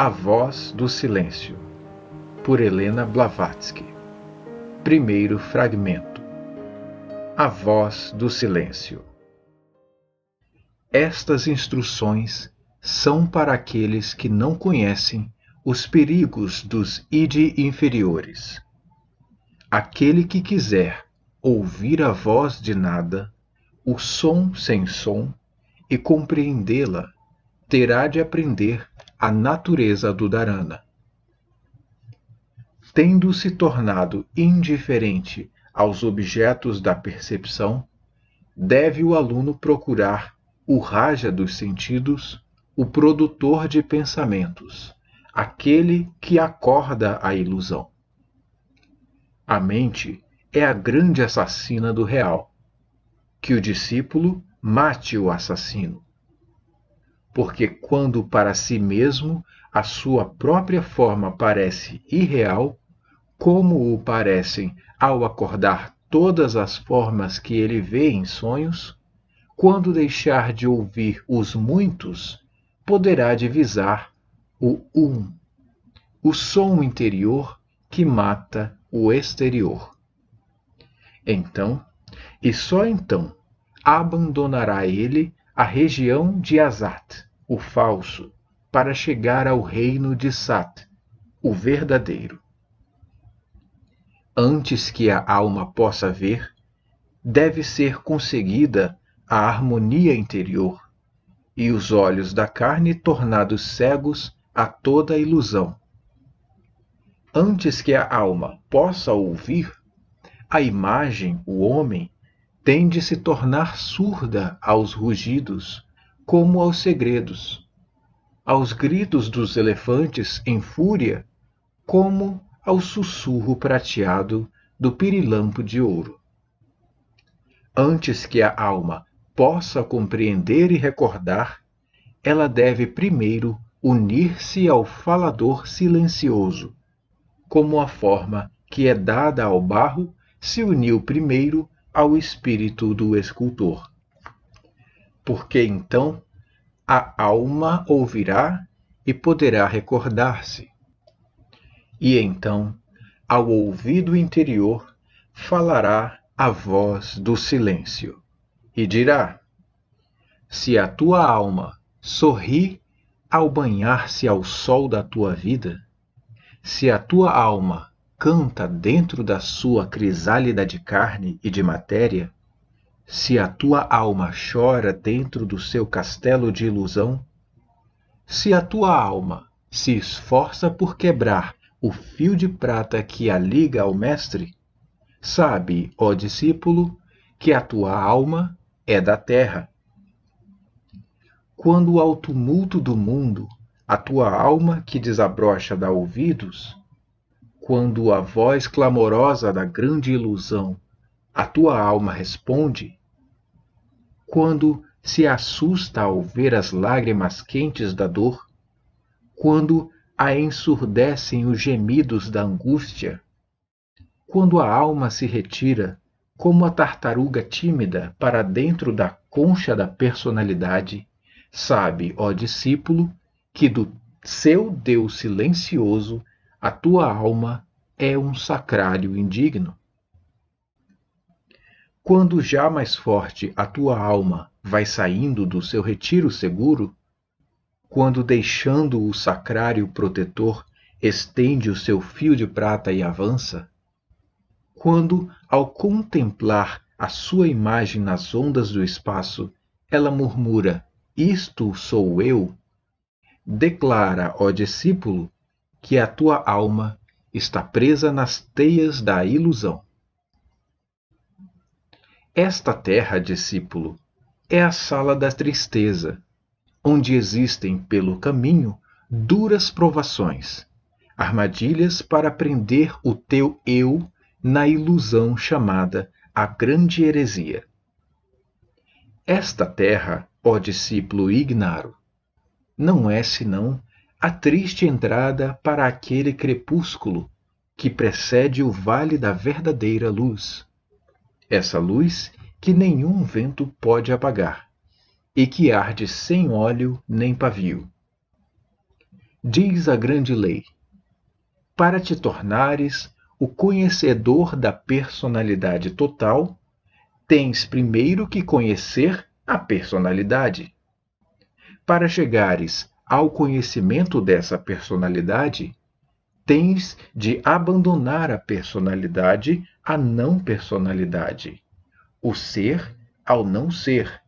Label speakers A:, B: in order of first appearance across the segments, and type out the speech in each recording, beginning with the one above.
A: A Voz do Silêncio, por Helena Blavatsky. Primeiro fragmento. A Voz do Silêncio. Estas instruções são para aqueles que não conhecem os perigos dos id inferiores. Aquele que quiser ouvir a voz de nada, o som sem som, e compreendê-la, terá de aprender a natureza do dharana. Tendo se tornado indiferente aos objetos da percepção, deve o aluno procurar o raja dos sentidos, o produtor de pensamentos, aquele que acorda a ilusão. A mente é a grande assassina do real. Que o discípulo mate o assassino. Porque quando para si mesmo a sua própria forma parece irreal, como o parecem ao acordar todas as formas que ele vê em sonhos, quando deixar de ouvir os muitos, poderá divisar o o som interior que mata o exterior. Então, e só então, abandonará ele a região de Asat, o falso, para chegar ao reino de Sat, o verdadeiro. Antes que a alma possa ver, deve ser conseguida a harmonia interior, e os olhos da carne tornados cegos a toda a ilusão. Antes que a alma possa ouvir, a imagem, o homem, tem de se tornar surda aos rugidos, como aos segredos, aos gritos dos elefantes em fúria, como ao sussurro prateado do pirilampo de ouro. Antes que a alma possa compreender e recordar, ela deve primeiro unir-se ao falador silencioso, como a forma que é dada ao barro se uniu primeiro ao espírito do escultor. Porque então a alma ouvirá e poderá recordar-se. E então, ao ouvido interior, falará a voz do silêncio, e dirá: se a tua alma sorri ao banhar-se ao sol da tua vida, se a tua alma canta dentro da sua crisálida de carne e de matéria, se a tua alma chora dentro do seu castelo de ilusão, se a tua alma se esforça por quebrar o fio de prata que a liga ao mestre, sabe, ó discípulo, que a tua alma é da terra. Quando ao tumulto do mundo a tua alma que desabrocha dá ouvidos, quando a voz clamorosa da grande ilusão a tua alma responde, quando se assusta ao ver as lágrimas quentes da dor, quando a ensurdecem os gemidos da angústia, quando a alma se retira, como a tartaruga tímida, para dentro da concha da personalidade, sabe, ó discípulo, que do seu Deus silencioso a tua alma é um sacrário indigno. Quando já mais forte a tua alma vai saindo do seu retiro seguro, quando deixando o sacrário protetor estende o seu fio de prata e avança, quando, ao contemplar a sua imagem nas ondas do espaço, ela murmura: isto sou eu, declara, ó discípulo, que a tua alma está presa nas teias da ilusão. Esta terra, discípulo, é a sala da tristeza, onde existem pelo caminho duras provações, armadilhas para prender o teu eu na ilusão chamada a grande heresia. Esta terra, ó discípulo ignaro, não é senão a triste entrada para aquele crepúsculo que precede o vale da verdadeira luz. Essa luz que nenhum vento pode apagar, e que arde sem óleo nem pavio. diz a grande lei: para te tornares o conhecedor da personalidade total, tens primeiro que conhecer a personalidade. Para chegares ao conhecimento dessa personalidade, tens de abandonar a personalidade à não personalidade, o ser ao não ser,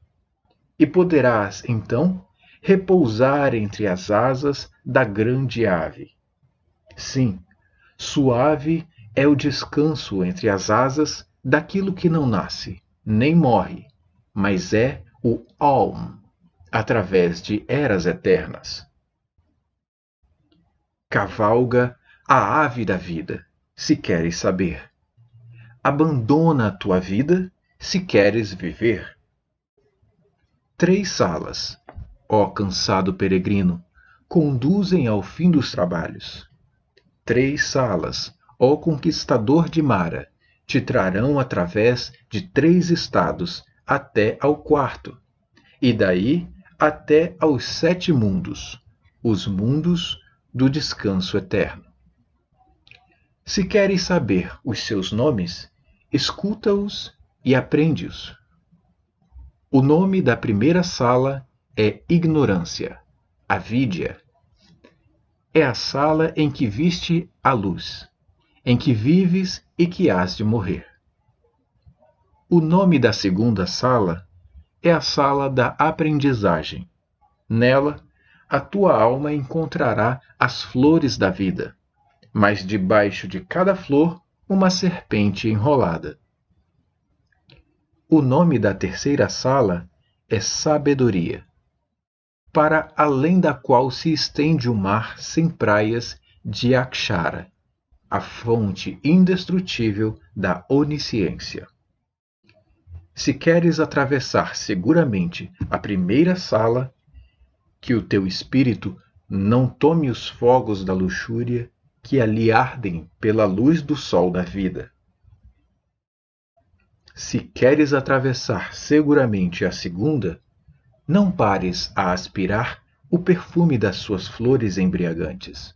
A: e poderás, então, repousar entre as asas da grande ave. Sim, suave é o descanso entre as asas daquilo que não nasce, nem morre, mas é o Aum, através de eras eternas. Cavalga a ave da vida, se queres saber. Abandona a tua vida, se queres viver. 3 salas, ó cansado peregrino, conduzem ao fim dos trabalhos. 3 salas, ó conquistador de Mara, te trarão através de 3 estados até ao 4º, e daí até aos 7 mundos, os mundos do descanso eterno. Se queres saber os seus nomes, escuta-os e aprende-os. O nome da primeira sala é ignorância, avidya. É a sala em que viste a luz, em que vives e que hás de morrer. O nome da segunda sala é a sala da aprendizagem. Nela, a tua alma encontrará as flores da vida, mas debaixo de cada flor uma serpente enrolada. O nome da terceira sala é sabedoria, para além da qual se estende o mar sem praias de Akshara, a fonte indestrutível da onisciência. Se queres atravessar seguramente a primeira sala, que o teu espírito não tome os fogos da luxúria que ali ardem pela luz do sol da vida. Se queres atravessar seguramente a segunda, não pares a aspirar o perfume das suas flores embriagantes.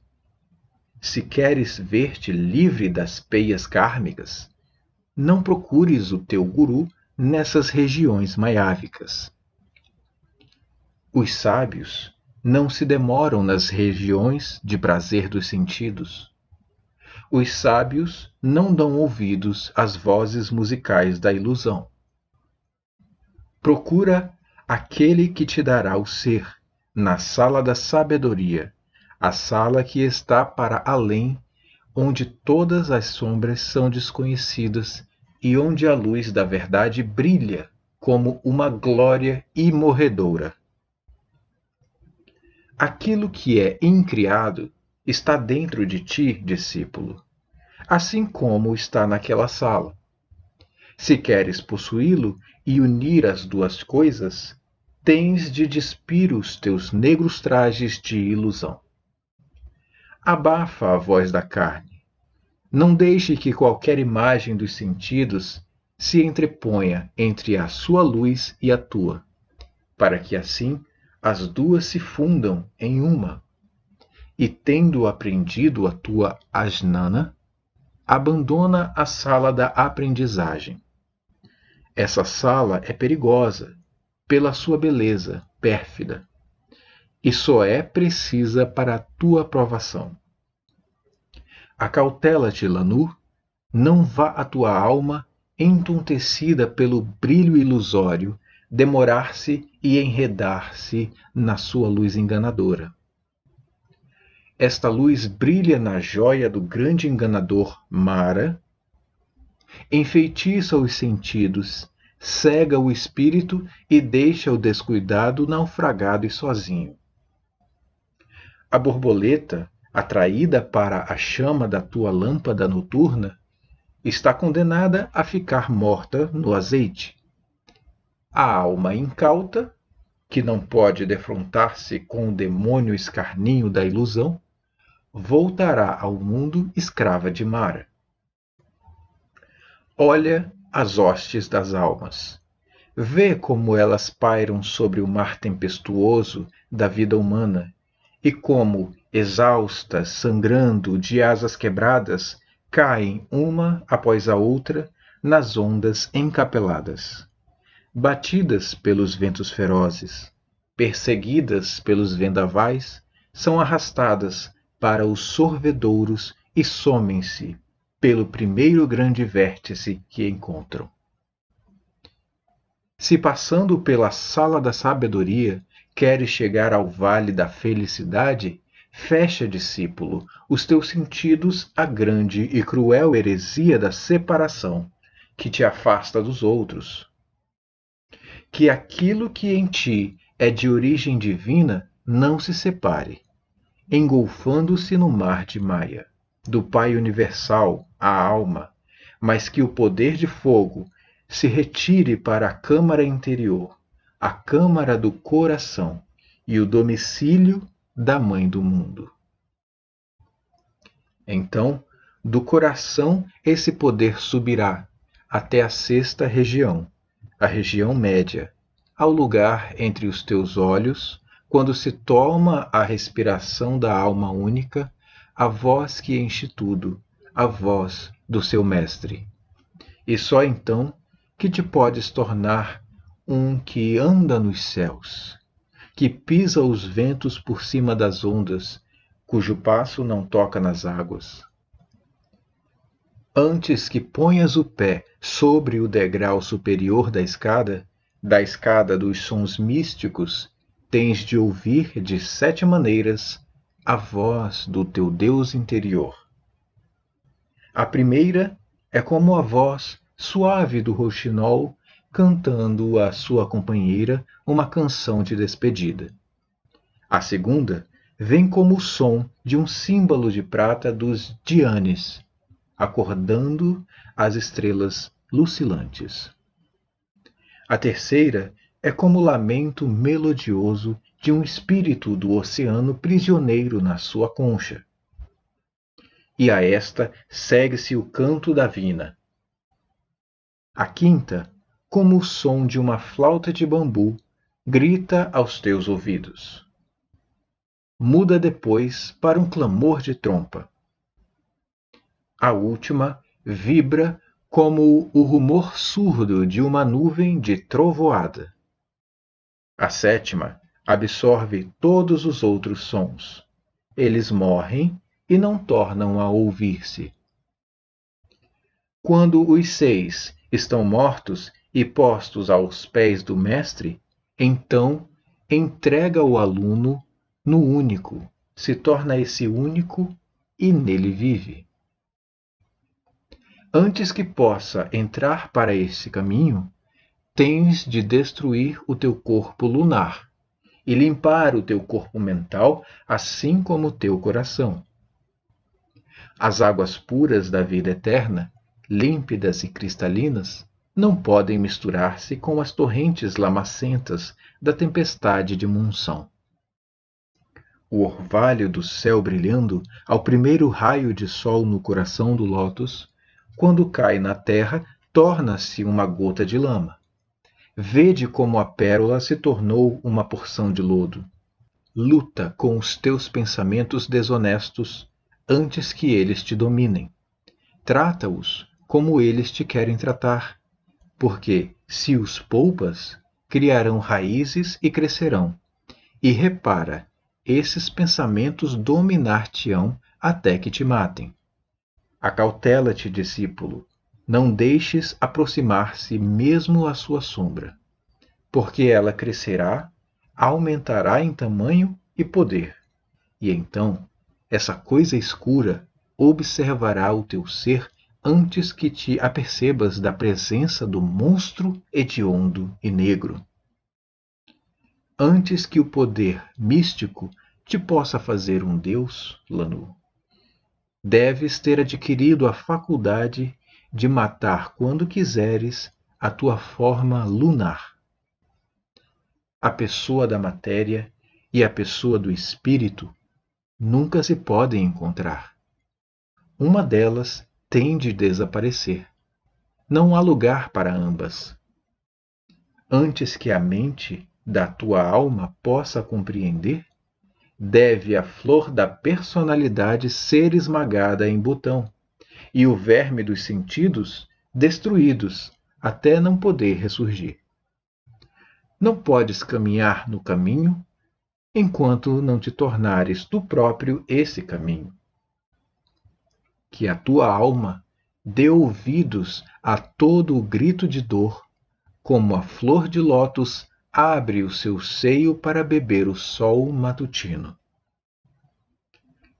A: Se queres ver-te livre das peias kármicas, não procures o teu guru nessas regiões maiávicas. Os sábios não se demoram nas regiões de prazer dos sentidos. Os sábios não dão ouvidos às vozes musicais da ilusão. Procura aquele que te dará o ser na sala da sabedoria, a sala que está para além, onde todas as sombras são desconhecidas e onde a luz da verdade brilha como uma glória imorredoura. Aquilo que é incriado está dentro de ti, discípulo, assim como está naquela sala. Se queres possuí-lo e unir as duas coisas, tens de despir os teus negros trajes de ilusão. Abafa a voz da carne. Não deixe que qualquer imagem dos sentidos se entreponha entre a sua luz e a tua, para que assim as duas se fundam em uma. E tendo aprendido a tua ajnana, abandona a sala da aprendizagem. Essa sala é perigosa, pela sua beleza pérfida, e só é precisa para a tua aprovação. Acautela-te, Lanu, não vá a tua alma, entontecida pelo brilho ilusório, demorar-se e enredar-se na sua luz enganadora. Esta luz brilha na joia do grande enganador Mara, enfeitiça os sentidos, cega o espírito e deixa o descuidado naufragado e sozinho. A borboleta, atraída para a chama da tua lâmpada noturna, está condenada a ficar morta no azeite. A alma incauta, que não pode defrontar-se com o demônio escarninho da ilusão, voltará ao mundo escrava de Mara. Olha as hostes das almas. Vê como elas pairam sobre o mar tempestuoso da vida humana e como, exaustas, sangrando, de asas quebradas, caem uma após a outra nas ondas encapeladas, batidas pelos ventos ferozes, perseguidas pelos vendavais, são arrastadas para os sorvedouros e somem-se pelo primeiro grande vértice que encontram. Se passando pela sala da sabedoria queres chegar ao vale da felicidade, fecha, discípulo, os teus sentidos à grande e cruel heresia da separação, que te afasta dos outros. Que aquilo que em ti é de origem divina não se separe, engolfando-se no mar de Maia, do Pai universal, a alma, mas que o poder de fogo se retire para a câmara interior, a câmara do coração e o domicílio da Mãe do mundo. Então, do coração esse poder subirá até a sexta região, a região média, ao lugar entre os teus olhos, quando se toma a respiração da alma única, a voz que enche tudo, a voz do seu mestre. E só então que te podes tornar um que anda nos céus, que pisa os ventos por cima das ondas, cujo passo não toca nas águas. Antes que ponhas o pé sobre o degrau superior da escada dos sons místicos, tens de ouvir de 7 maneiras a voz do teu Deus interior. A primeira é como a voz suave do rouxinol cantando à sua companheira uma canção de despedida. A segunda vem como o som de um símbolo de prata dos Dhyanis, acordando as estrelas lucilantes. A terceira é como o lamento melodioso de um espírito do oceano prisioneiro na sua concha. E a esta segue-se o canto da vina. A quinta, como o som de uma flauta de bambu, grita aos teus ouvidos. Muda depois para um clamor de trompa. A última vibra como o rumor surdo de uma nuvem de trovoada. A sétima absorve todos os outros sons. Eles morrem e não tornam a ouvir-se. Quando os 6 estão mortos e postos aos pés do mestre, então entrega o aluno no único, se torna esse único e nele vive. Antes que possa entrar para esse caminho, tens de destruir o teu corpo lunar e limpar o teu corpo mental, assim como o teu coração. As águas puras da vida eterna, límpidas e cristalinas, não podem misturar-se com as torrentes lamacentas da tempestade de monção. O orvalho do céu brilhando ao primeiro raio de sol no coração do lótus, quando cai na terra, torna-se uma gota de lama. Vede como a pérola se tornou uma porção de lodo. Luta com os teus pensamentos desonestos antes que eles te dominem. Trata-os como eles te querem tratar, porque, se os poupas, criarão raízes e crescerão. E repara, esses pensamentos dominar-te-ão até que te matem. Acautela-te, discípulo, não deixes aproximar-se mesmo a sua sombra, porque ela crescerá, aumentará em tamanho e poder, e então essa coisa escura observará o teu ser antes que te apercebas da presença do monstro hediondo e negro. Antes que o poder místico te possa fazer um Deus, Lanu, deves ter adquirido a faculdade de matar quando quiseres a tua forma lunar. A pessoa da matéria e a pessoa do espírito nunca se podem encontrar. Uma delas tem de desaparecer. Não há lugar para ambas. Antes que a mente da tua alma possa compreender, deve a flor da personalidade ser esmagada em botão, e o verme dos sentidos destruídos, até não poder ressurgir. Não podes caminhar no caminho enquanto não te tornares tu próprio esse caminho. Que a tua alma dê ouvidos a todo o grito de dor, como a flor de lótus abre o seu seio para beber o sol matutino.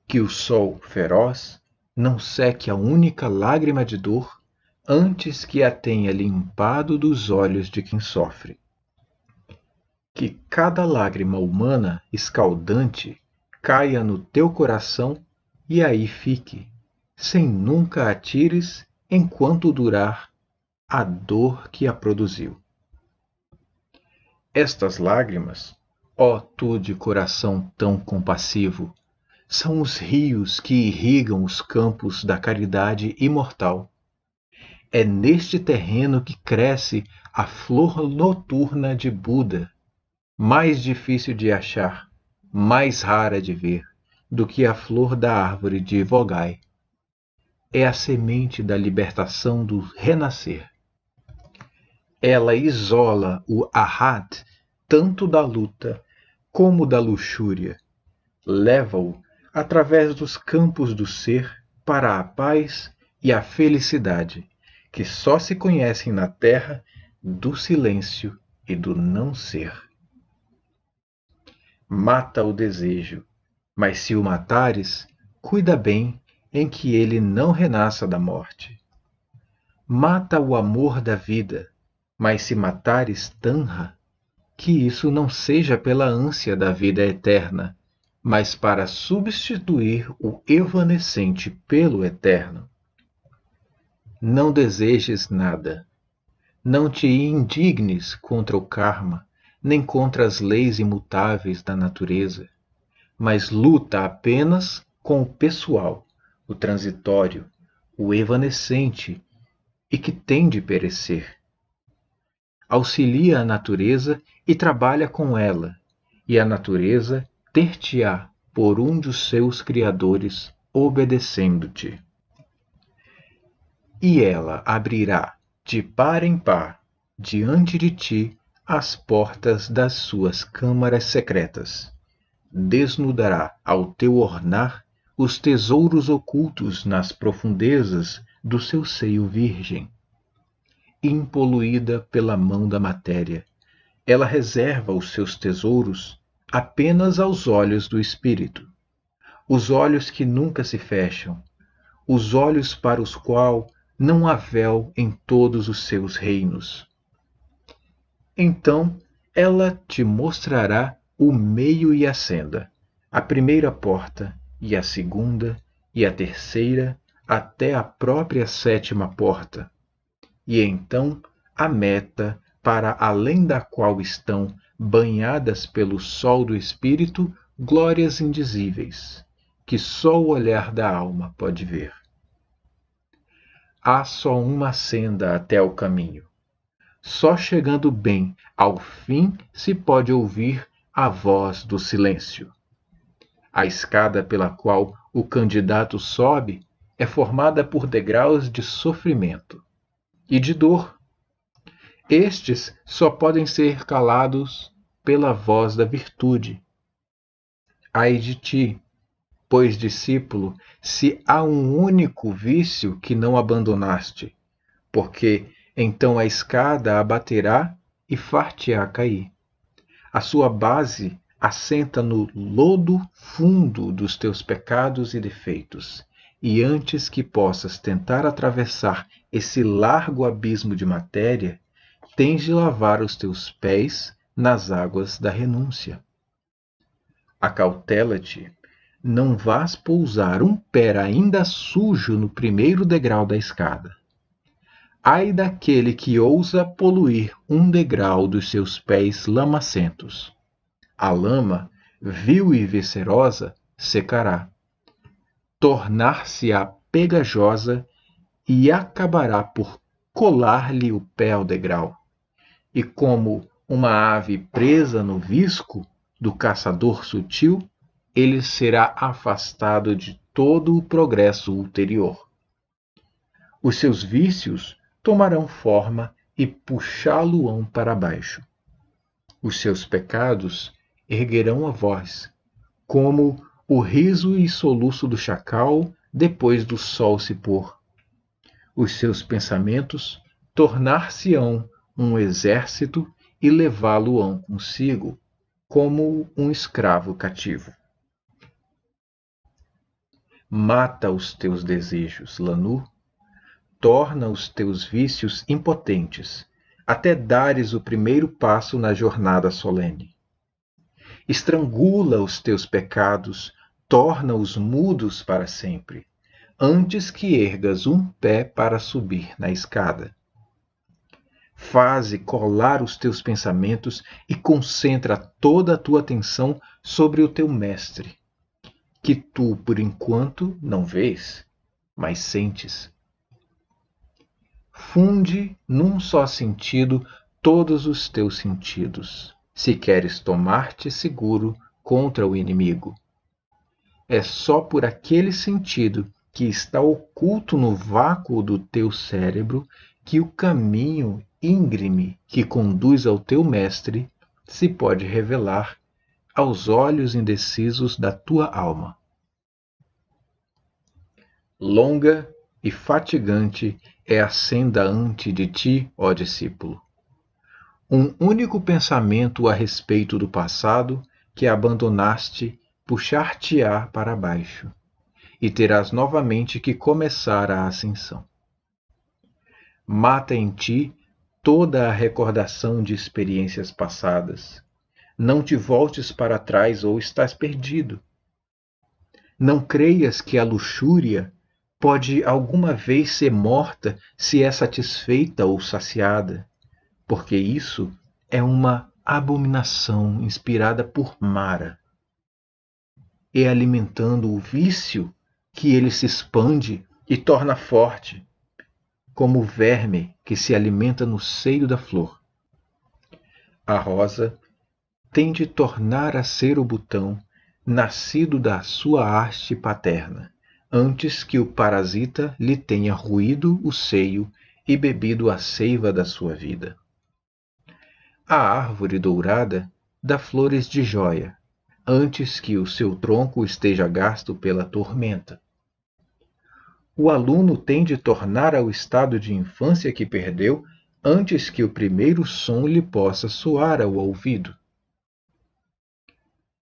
A: Que o sol feroz não seque a única lágrima de dor antes que a tenha limpado dos olhos de quem sofre. Que cada lágrima humana escaldante caia no teu coração e aí fique, sem nunca a tires enquanto durar a dor que a produziu. Estas lágrimas, ó tu de coração tão compassivo, são os rios que irrigam os campos da caridade imortal. É neste terreno que cresce a flor noturna de Buda, mais difícil de achar, mais rara de ver, do que a flor da árvore de Vogai. É a semente da libertação do renascer. Ela isola o Arhat tanto da luta como da luxúria. Leva-o através dos campos do ser para a paz e a felicidade, que só se conhecem na terra do silêncio e do não ser. Mata o desejo, mas se o matares, cuida bem em que ele não renasça da morte. Mata o amor da vida, mas se matares Tanha, que isso não seja pela ânsia da vida eterna, mas para substituir o evanescente pelo eterno. Não desejes nada. Não te indignes contra o karma, nem contra as leis imutáveis da natureza, mas luta apenas com o pessoal, o transitório, o evanescente e que tem de perecer. Auxilia a natureza e trabalha com ela, e a natureza ter-te-á por um dos seus criadores, obedecendo-te. E ela abrirá, de par em par, diante de ti, as portas das suas câmaras secretas. Desnudará ao teu ornar os tesouros ocultos nas profundezas do seu seio virgem. Impoluída pela mão da matéria, ela reserva os seus tesouros apenas aos olhos do espírito, os olhos que nunca se fecham, os olhos para os quais não há véu em todos os seus reinos. Então ela te mostrará o meio e a senda, a primeira porta e a segunda e a terceira, até a própria sétima porta, e então a meta para além da qual estão, banhadas pelo sol do espírito, glórias indizíveis, que só o olhar da alma pode ver. Há só uma senda até o caminho. Só chegando bem ao fim se pode ouvir a voz do silêncio. A escada pela qual o candidato sobe é formada por degraus de sofrimento e de dor. Estes só podem ser calados pela voz da virtude. Ai de ti, pois, discípulo, se há um único vício que não abandonaste, porque então a escada abaterá e far-te-á cair. A sua base assenta no lodo fundo dos teus pecados e defeitos, e antes que possas tentar atravessar esse largo abismo de matéria, tens de lavar os teus pés nas águas da renúncia. Acautela-te, não vás pousar um pé ainda sujo no primeiro degrau da escada. Ai daquele que ousa poluir um degrau dos seus pés lamacentos. A lama, vil e viscerosa, secará. Tornar-se-á pegajosa e acabará por colar-lhe o pé ao degrau. E como uma ave presa no visco do caçador sutil, ele será afastado de todo o progresso ulterior. Os seus vícios tomarão forma e puxá-lo-ão para baixo. Os seus pecados erguerão a voz, como o riso e soluço do chacal depois do sol se pôr. Os seus pensamentos tornar-se-ão um exército e levá-lo-ão consigo, como um escravo cativo. Mata os teus desejos, Lanu, torna os teus vícios impotentes, até dares o primeiro passo na jornada solene. Estrangula os teus pecados, torna-os mudos para sempre, antes que ergas um pé para subir na escada. Faze colar os teus pensamentos e concentra toda a tua atenção sobre o teu mestre, que tu, por enquanto, não vês, mas sentes. Funde num só sentido todos os teus sentidos, se queres tomar-te seguro contra o inimigo. É só por aquele sentido que está oculto no vácuo do teu cérebro que o caminho íngreme que conduz ao teu mestre se pode revelar aos olhos indecisos da tua alma. Longa e fatigante é a senda ante de ti, ó discípulo. Um único pensamento a respeito do passado que abandonaste puxar-te-á para baixo, e terás novamente que começar a ascensão. Mata em ti toda a recordação de experiências passadas. Não te voltes para trás ou estás perdido. Não creias que a luxúria pode alguma vez ser morta se é satisfeita ou saciada, porque isso é uma abominação inspirada por Mara. É alimentando o vício que ele se expande e torna forte, como o verme que se alimenta no seio da flor. A rosa tem de tornar a ser o botão nascido da sua haste paterna, antes que o parasita lhe tenha roído o seio e bebido a seiva da sua vida. A árvore dourada dá flores de jóia, antes que o seu tronco esteja gasto pela tormenta. O aluno tem de tornar ao estado de infância que perdeu antes que o primeiro som lhe possa soar ao ouvido.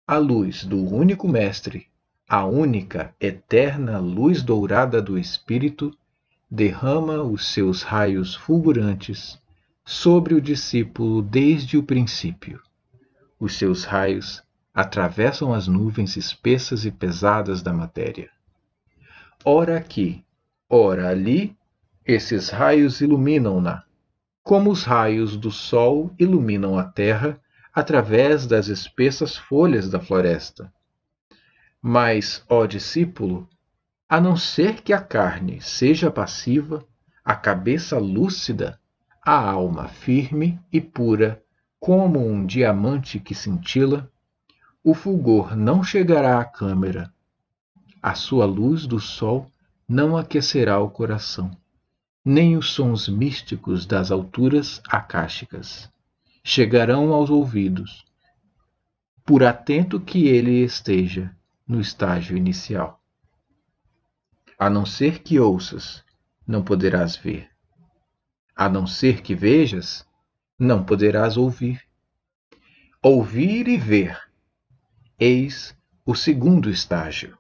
A: A luz do único Mestre, a única, eterna luz dourada do Espírito, derrama os seus raios fulgurantes sobre o discípulo desde o princípio. Os seus raios atravessam as nuvens espessas e pesadas da matéria. Ora aqui, ora ali, esses raios iluminam-na, como os raios do sol iluminam a terra através das espessas folhas da floresta. Mas, ó discípulo, a não ser que a carne seja passiva, a cabeça lúcida, a alma firme e pura, como um diamante que cintila, o fulgor não chegará à câmara. A sua luz do sol não aquecerá o coração, nem os sons místicos das alturas acásticas chegarão aos ouvidos, por atento que ele esteja no estágio inicial. A não ser que ouças, não poderás ver. A não ser que vejas, não poderás ouvir. Ouvir e ver, eis o segundo estágio.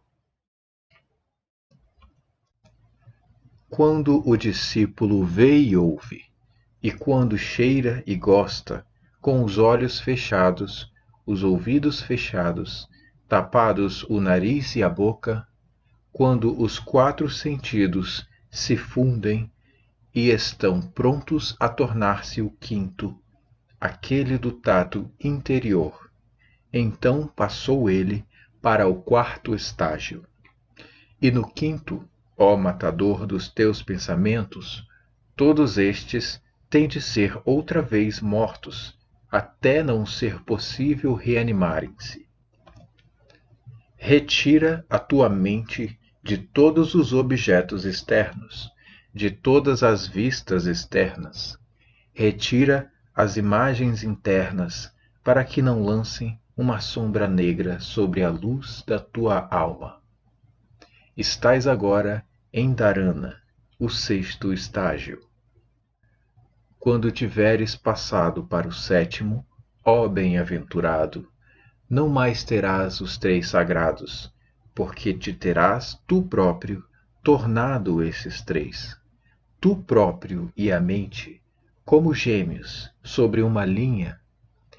A: Quando o discípulo vê e ouve, e quando cheira e gosta, com os olhos fechados, os ouvidos fechados, tapados o nariz e a boca, quando os 4 sentidos se fundem e estão prontos a tornar-se o quinto, aquele do tato interior, então passou ele para o 4º estágio. E no 5º, ó matador dos teus pensamentos, todos estes têm de ser outra vez mortos, até não ser possível reanimarem-se. Retira a tua mente de todos os objetos externos, de todas as vistas externas. Retira as imagens internas, para que não lancem uma sombra negra sobre a luz da tua alma. Estás agora em Dharana, o 6º estágio. Quando tiveres passado para o 7º, ó bem-aventurado, não mais terás os 3 sagrados, porque te terás tu próprio tornado esses 3. Tu próprio e a mente, como gêmeos sobre uma linha,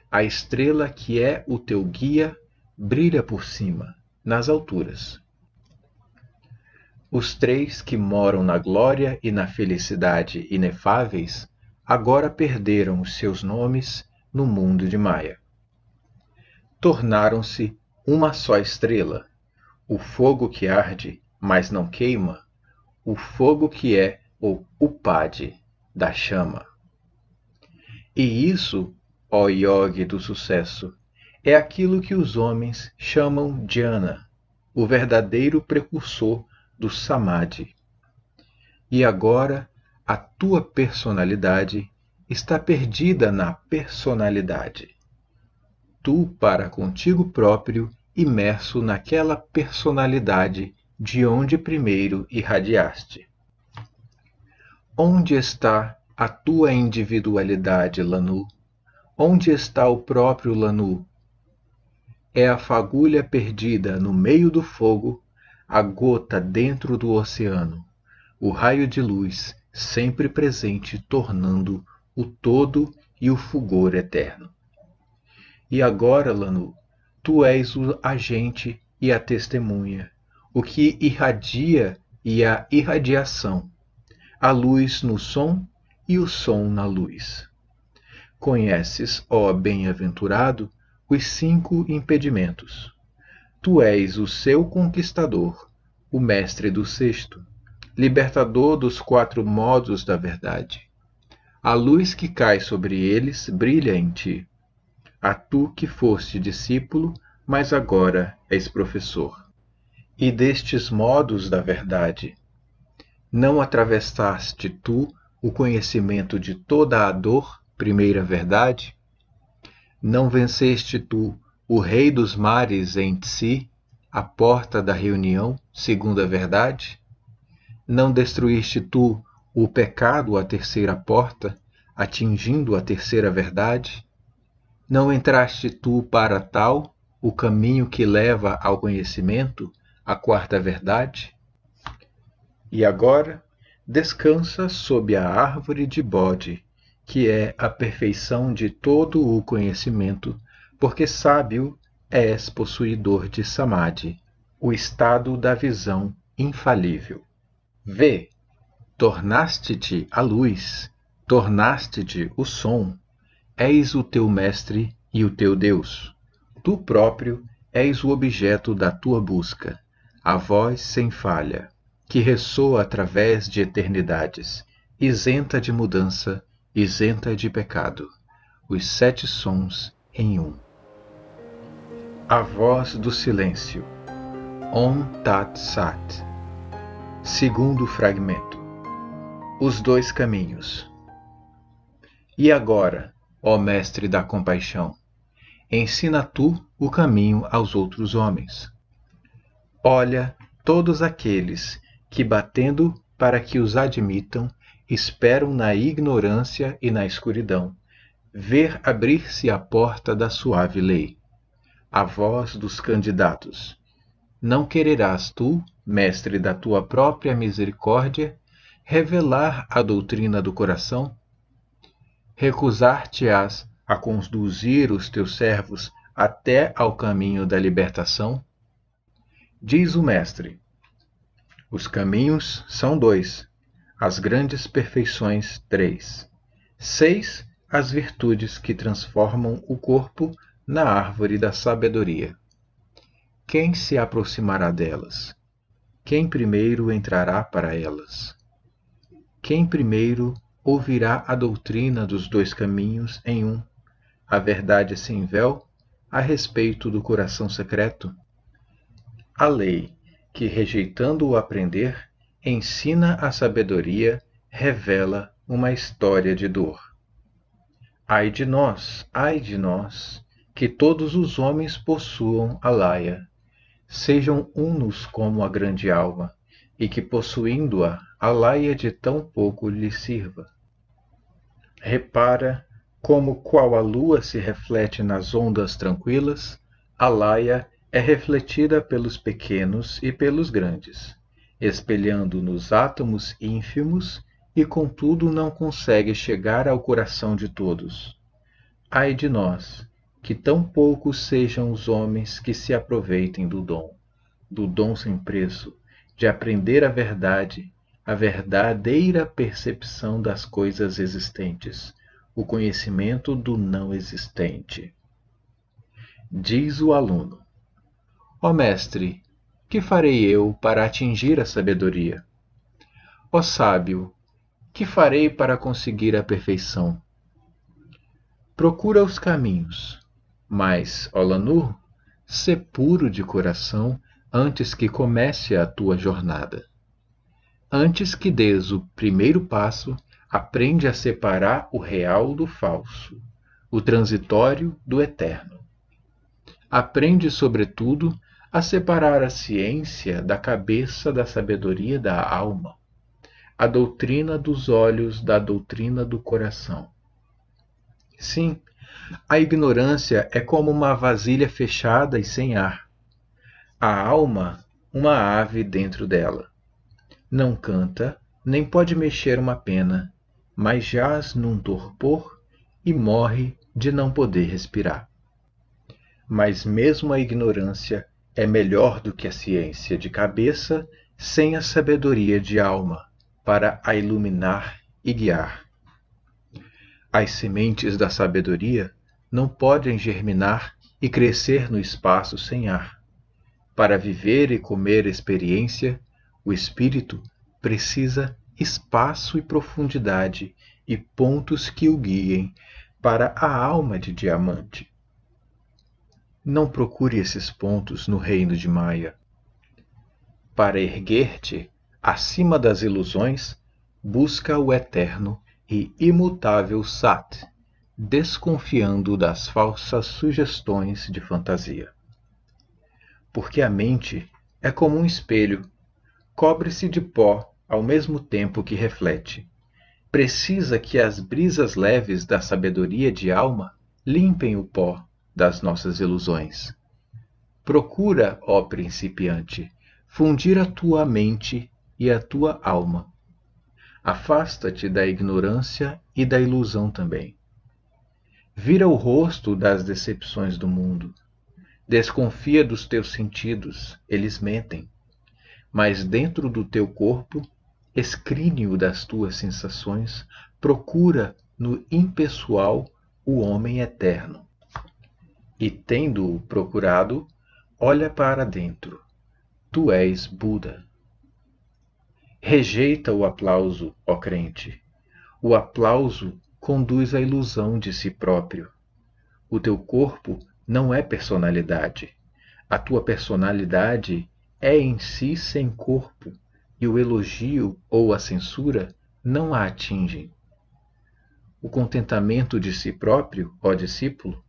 A: a estrela que é o teu guia brilha por cima, nas alturas. Os 3 que moram na glória e na felicidade inefáveis agora perderam os seus nomes no mundo de Maya. Tornaram-se uma só estrela, o fogo que arde, mas não queima, o fogo que é o Upadi da chama. E isso, ó yogi do sucesso, é aquilo que os homens chamam jhana, o verdadeiro precursor do samadhi. E agora a tua personalidade está perdida na personalidade. Tu para contigo próprio, imerso naquela personalidade de onde primeiro irradiaste. Onde está a tua individualidade, Lanu? Onde está o próprio Lanu? É a fagulha perdida no meio do fogo, a gota dentro do oceano, o raio de luz sempre presente tornando o todo e o fulgor eterno. E agora, Lanu, tu és o agente e a testemunha, o que irradia e a irradiação, a luz no som e o som na luz. Conheces, ó bem-aventurado, os 5 impedimentos. Tu és o seu conquistador, o mestre do 6º, libertador dos 4 modos da verdade. A luz que cai sobre eles brilha em ti. A tu que foste discípulo, mas agora és professor. E destes modos da verdade, não atravessaste tu o conhecimento de toda a dor, primeira verdade? Não venceste tu o rei dos mares em si, a porta da reunião, segunda verdade? Não destruíste tu o pecado à terceira porta, atingindo a terceira verdade? Não entraste tu para tal, o caminho que leva ao conhecimento, a quarta verdade? E agora, descansa sob a árvore de bode, que é a perfeição de todo o conhecimento, porque sábio és possuidor de samadhi, o estado da visão infalível. Vê, tornaste-te a luz, tornaste-te o som, és o teu mestre e o teu Deus. Tu próprio és o objeto da tua busca, a voz sem falha, que ressoa através de eternidades, isenta de mudança, isenta de pecado, os 7 sons em um. A voz do silêncio. Om Tat Sat. Segundo fragmento. Os 2 caminhos. E agora, ó mestre da compaixão, ensina tu o caminho aos outros homens. Olha todos aqueles que, batendo para que os admitam, esperam na ignorância e na escuridão, ver abrir-se a porta da suave lei. A voz dos candidatos. Não quererás tu, mestre da tua própria misericórdia, revelar a doutrina do coração? Recusar-te-ás a conduzir os teus servos até ao caminho da libertação? Diz o mestre: os caminhos são 2, as grandes perfeições 3, 6 as virtudes que transformam o corpo na árvore da sabedoria. Quem se aproximará delas? Quem primeiro entrará para elas? Quem primeiro ouvirá a doutrina dos 2 caminhos em um, a verdade sem véu, a respeito do coração secreto? a lei, que rejeitando o aprender, ensina a sabedoria, revela uma história de dor. Ai de nós, que todos os homens possuam a laia, sejam unos como a grande alma, e que possuindo-a, a laia de tão pouco lhe sirva. Repara como qual a lua se reflete nas ondas tranquilas, a laia é refletida pelos pequenos e pelos grandes, espelhando nos átomos ínfimos e contudo não consegue chegar ao coração de todos. Ai de nós, que tão poucos sejam os homens que se aproveitem do dom sem preço, de aprender a verdadeira percepção das coisas existentes, o conhecimento do não existente. Diz o aluno: Ó mestre, que farei eu para atingir a sabedoria? Ó sábio, que farei para conseguir a perfeição? Procura os caminhos, mas, ó Lanur, sê puro de coração antes que comece a tua jornada. Antes que des o primeiro passo, aprende a separar o real do falso, o transitório do eterno. Aprende, sobretudo, a separar a ciência da cabeça da sabedoria da alma, a doutrina dos olhos da doutrina do coração. Sim, a ignorância é como uma vasilha fechada e sem ar. A alma, uma ave dentro dela. Não canta, nem pode mexer uma pena, mas jaz num torpor e morre de não poder respirar. Mas mesmo a ignorância é melhor do que a ciência de cabeça sem a sabedoria de alma para a iluminar e guiar. As sementes da sabedoria não podem germinar e crescer no espaço sem ar. Para viver e comer experiência, o espírito precisa espaço e profundidade e pontos que o guiem para a alma de diamante. Não procure esses pontos no reino de Maia. Para erguer-te acima das ilusões, busca o eterno e imutável Sat, desconfiando das falsas sugestões de fantasia. Porque a mente é como um espelho, cobre-se de pó ao mesmo tempo que reflete. Precisa que as brisas leves da sabedoria de alma limpem o pó das nossas ilusões. Procura, ó principiante, fundir a tua mente e a tua alma. Afasta-te da ignorância e da ilusão também. Vira o rosto das decepções do mundo. Desconfia dos teus sentidos, eles mentem. Mas dentro do teu corpo, escríneo das tuas sensações, procura no impessoal o homem eterno. E tendo-o procurado, olha para dentro. Tu és Buda. Rejeita o aplauso, ó crente. O aplauso conduz à ilusão de si próprio. O teu corpo não é personalidade. A tua personalidade é em si sem corpo, e o elogio ou a censura não a atingem. O contentamento de si próprio, ó discípulo,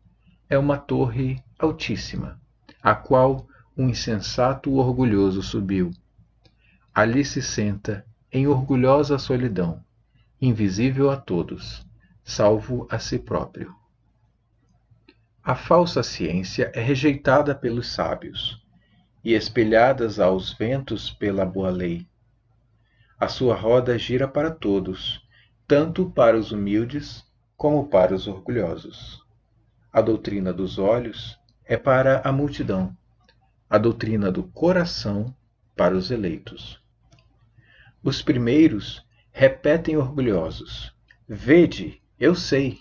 A: é uma torre altíssima, a qual um insensato orgulhoso subiu. Ali se senta em orgulhosa solidão, invisível a todos, salvo a si próprio. A falsa ciência é rejeitada pelos sábios e espelhadas aos ventos pela boa lei. A sua roda gira para todos, tanto para os humildes como para os orgulhosos. A doutrina dos olhos é para a multidão, a doutrina do coração para os eleitos. Os primeiros repetem orgulhosos: Vede, eu sei.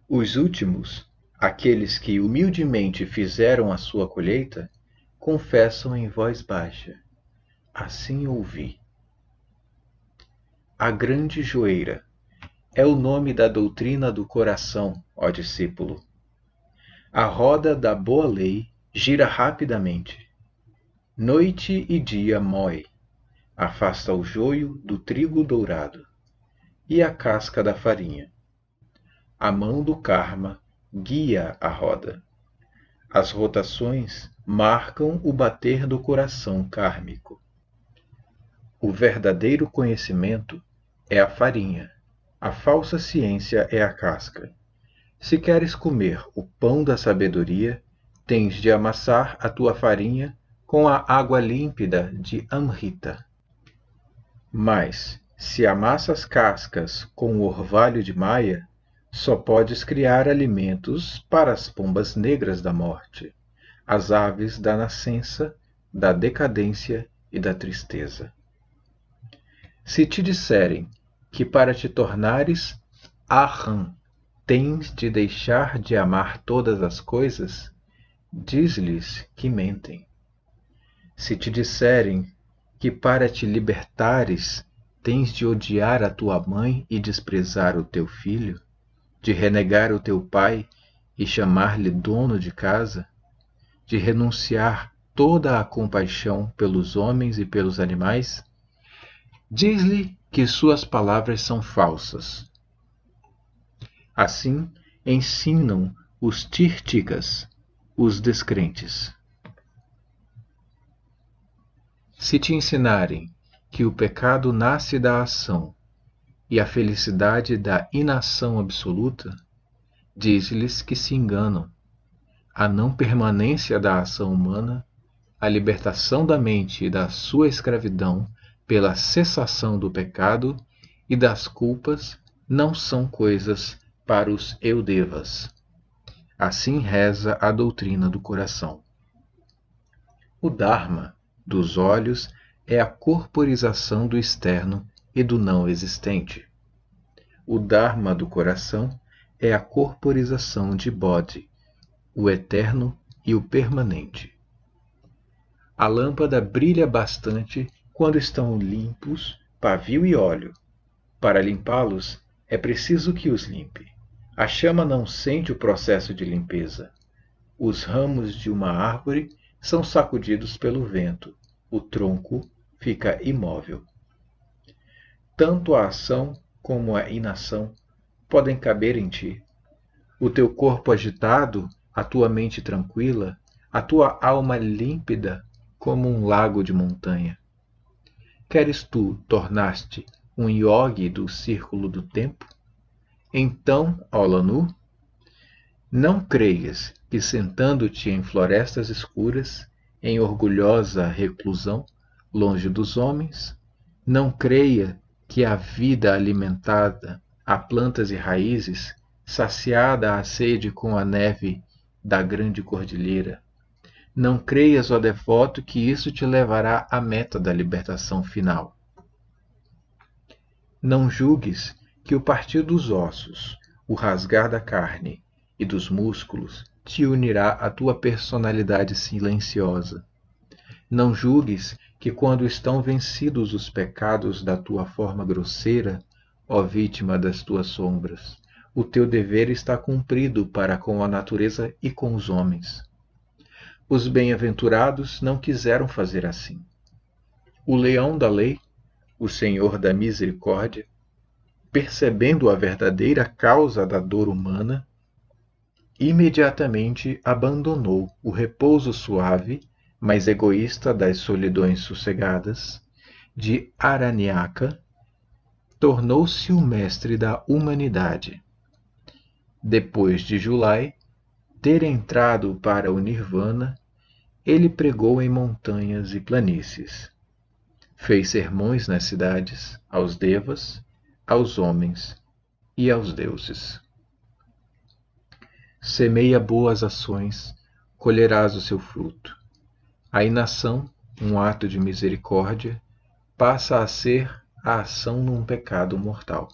A: Os últimos, aqueles que humildemente fizeram a sua colheita, confessam em voz baixa: Assim ouvi. A grande joeira é o nome da doutrina do coração, ó discípulo. A roda da boa lei gira rapidamente. Noite e dia mói, afasta o joio do trigo dourado e a casca da farinha. A mão do karma guia a roda. As rotações marcam o bater do coração kármico. O verdadeiro conhecimento é a farinha, a falsa ciência é a casca. Se queres comer o pão da sabedoria, tens de amassar a tua farinha com a água límpida de Amrita. Mas, se amassas cascas com o orvalho de Maya, só podes criar alimentos para as pombas negras da morte, as aves da nascença, da decadência e da tristeza. Se te disserem que para te tornares Aham tens de deixar de amar todas as coisas, diz-lhes que mentem. Se te disserem que para te libertares tens de odiar a tua mãe e desprezar o teu filho, de renegar o teu pai e chamar-lhe dono de casa, de renunciar toda a compaixão pelos homens e pelos animais, diz-lhe que suas palavras são falsas. Assim ensinam os tirtikas, os descrentes. Se te ensinarem que o pecado nasce da ação e a felicidade da inação absoluta, diz-lhes que se enganam. A não permanência da ação humana, a libertação da mente e da sua escravidão pela cessação do pecado e das culpas não são coisas para os eudevas. Assim reza a doutrina do coração. O Dharma dos olhos é a corporização do externo e do não existente. O Dharma do coração é a corporização de Bodhi, o eterno e o permanente. A lâmpada brilha bastante quando estão limpos pavio e óleo. Para limpá-los, é preciso que os limpe. A chama não sente o processo de limpeza. Os ramos de uma árvore são sacudidos pelo vento. O tronco fica imóvel. Tanto a ação como a inação podem caber em ti. O teu corpo agitado, a tua mente tranquila, a tua alma límpida como um lago de montanha. Queres tu tornar-te um yogi do círculo do tempo? Então, Olanu, não creias que sentando-te em florestas escuras, em orgulhosa reclusão, longe dos homens, não creia que a vida alimentada a plantas e raízes, saciada a sede com a neve da grande cordilheira, não creias, ó devoto, que isso te levará à meta da libertação final. Não julgues que o partir dos ossos, o rasgar da carne e dos músculos te unirá à tua personalidade silenciosa. Não julgues que quando estão vencidos os pecados da tua forma grosseira, ó vítima das tuas sombras, o teu dever está cumprido para com a natureza e com os homens. Os bem-aventurados não quiseram fazer assim. O leão da lei, o Senhor da misericórdia, percebendo a verdadeira causa da dor humana, imediatamente abandonou o repouso suave, mas egoísta das solidões sossegadas, de Aranyaka, tornou-se o mestre da humanidade. Depois de Julai ter entrado para o Nirvana, ele pregou em montanhas e planícies. Fez sermões nas cidades, aos devas, aos homens e aos deuses. Semeia boas ações, colherás o seu fruto. A inação, um ato de misericórdia, passa a ser a ação num pecado mortal.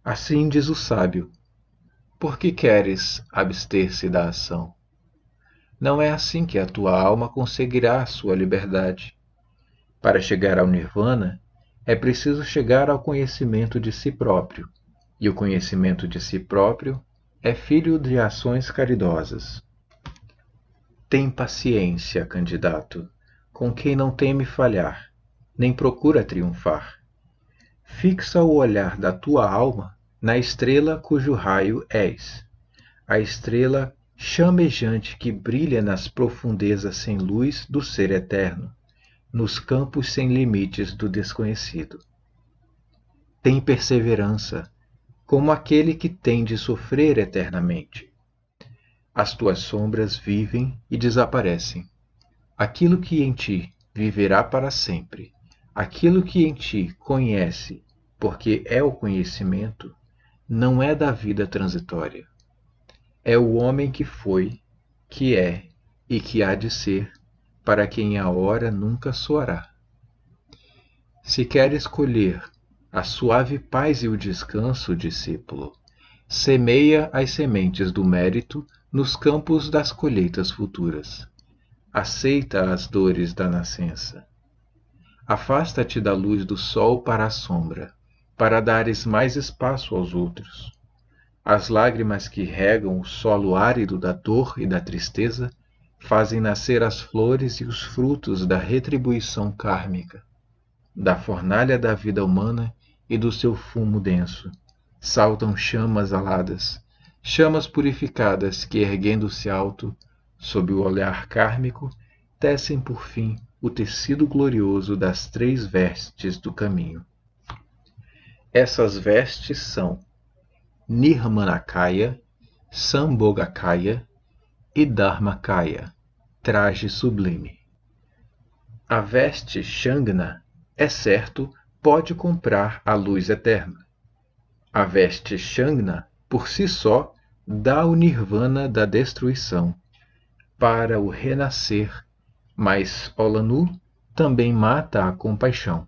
A: Assim diz o sábio: por que queres abster-se da ação? Não é assim que a tua alma conseguirá a sua liberdade. Para chegar ao Nirvana, é preciso chegar ao conhecimento de si próprio, e o conhecimento de si próprio é filho de ações caridosas. Tem paciência, candidato. com quem não teme falhar, nem procura triunfar. Fixa o olhar da tua alma na estrela cujo raio és, a estrela chamejante que brilha nas profundezas sem luz do ser eterno, nos campos sem limites do desconhecido. Tem perseverança, como aquele que tem de sofrer eternamente. As tuas sombras vivem e desaparecem. Aquilo que em ti viverá para sempre, aquilo que em ti conhece, porque é o conhecimento, não é da vida transitória. É o homem que foi, que é e que há de ser, para quem a hora nunca soará. Se quer escolher a suave paz e o descanso, discípulo, semeia as sementes do mérito nos campos das colheitas futuras. Aceita as dores da nascença. Afasta-te da luz do sol para a sombra, para dares mais espaço aos outros. As lágrimas que regam o solo árido da dor e da tristeza fazem nascer as flores e os frutos da retribuição kármica, da fornalha da vida humana e do seu fumo denso. Saltam chamas aladas, chamas purificadas que, erguendo-se alto, sob o olhar kármico, tecem por fim o tecido glorioso das 3 vestes do caminho. Essas vestes são Nirmanakaya, Sambhogakaya e Dharmakaya, traje sublime. A veste Shangna, é certo, pode comprar a luz eterna. A veste Shangna, por si só, dá o nirvana da destruição, para o renascer, mas Olanu também mata a compaixão.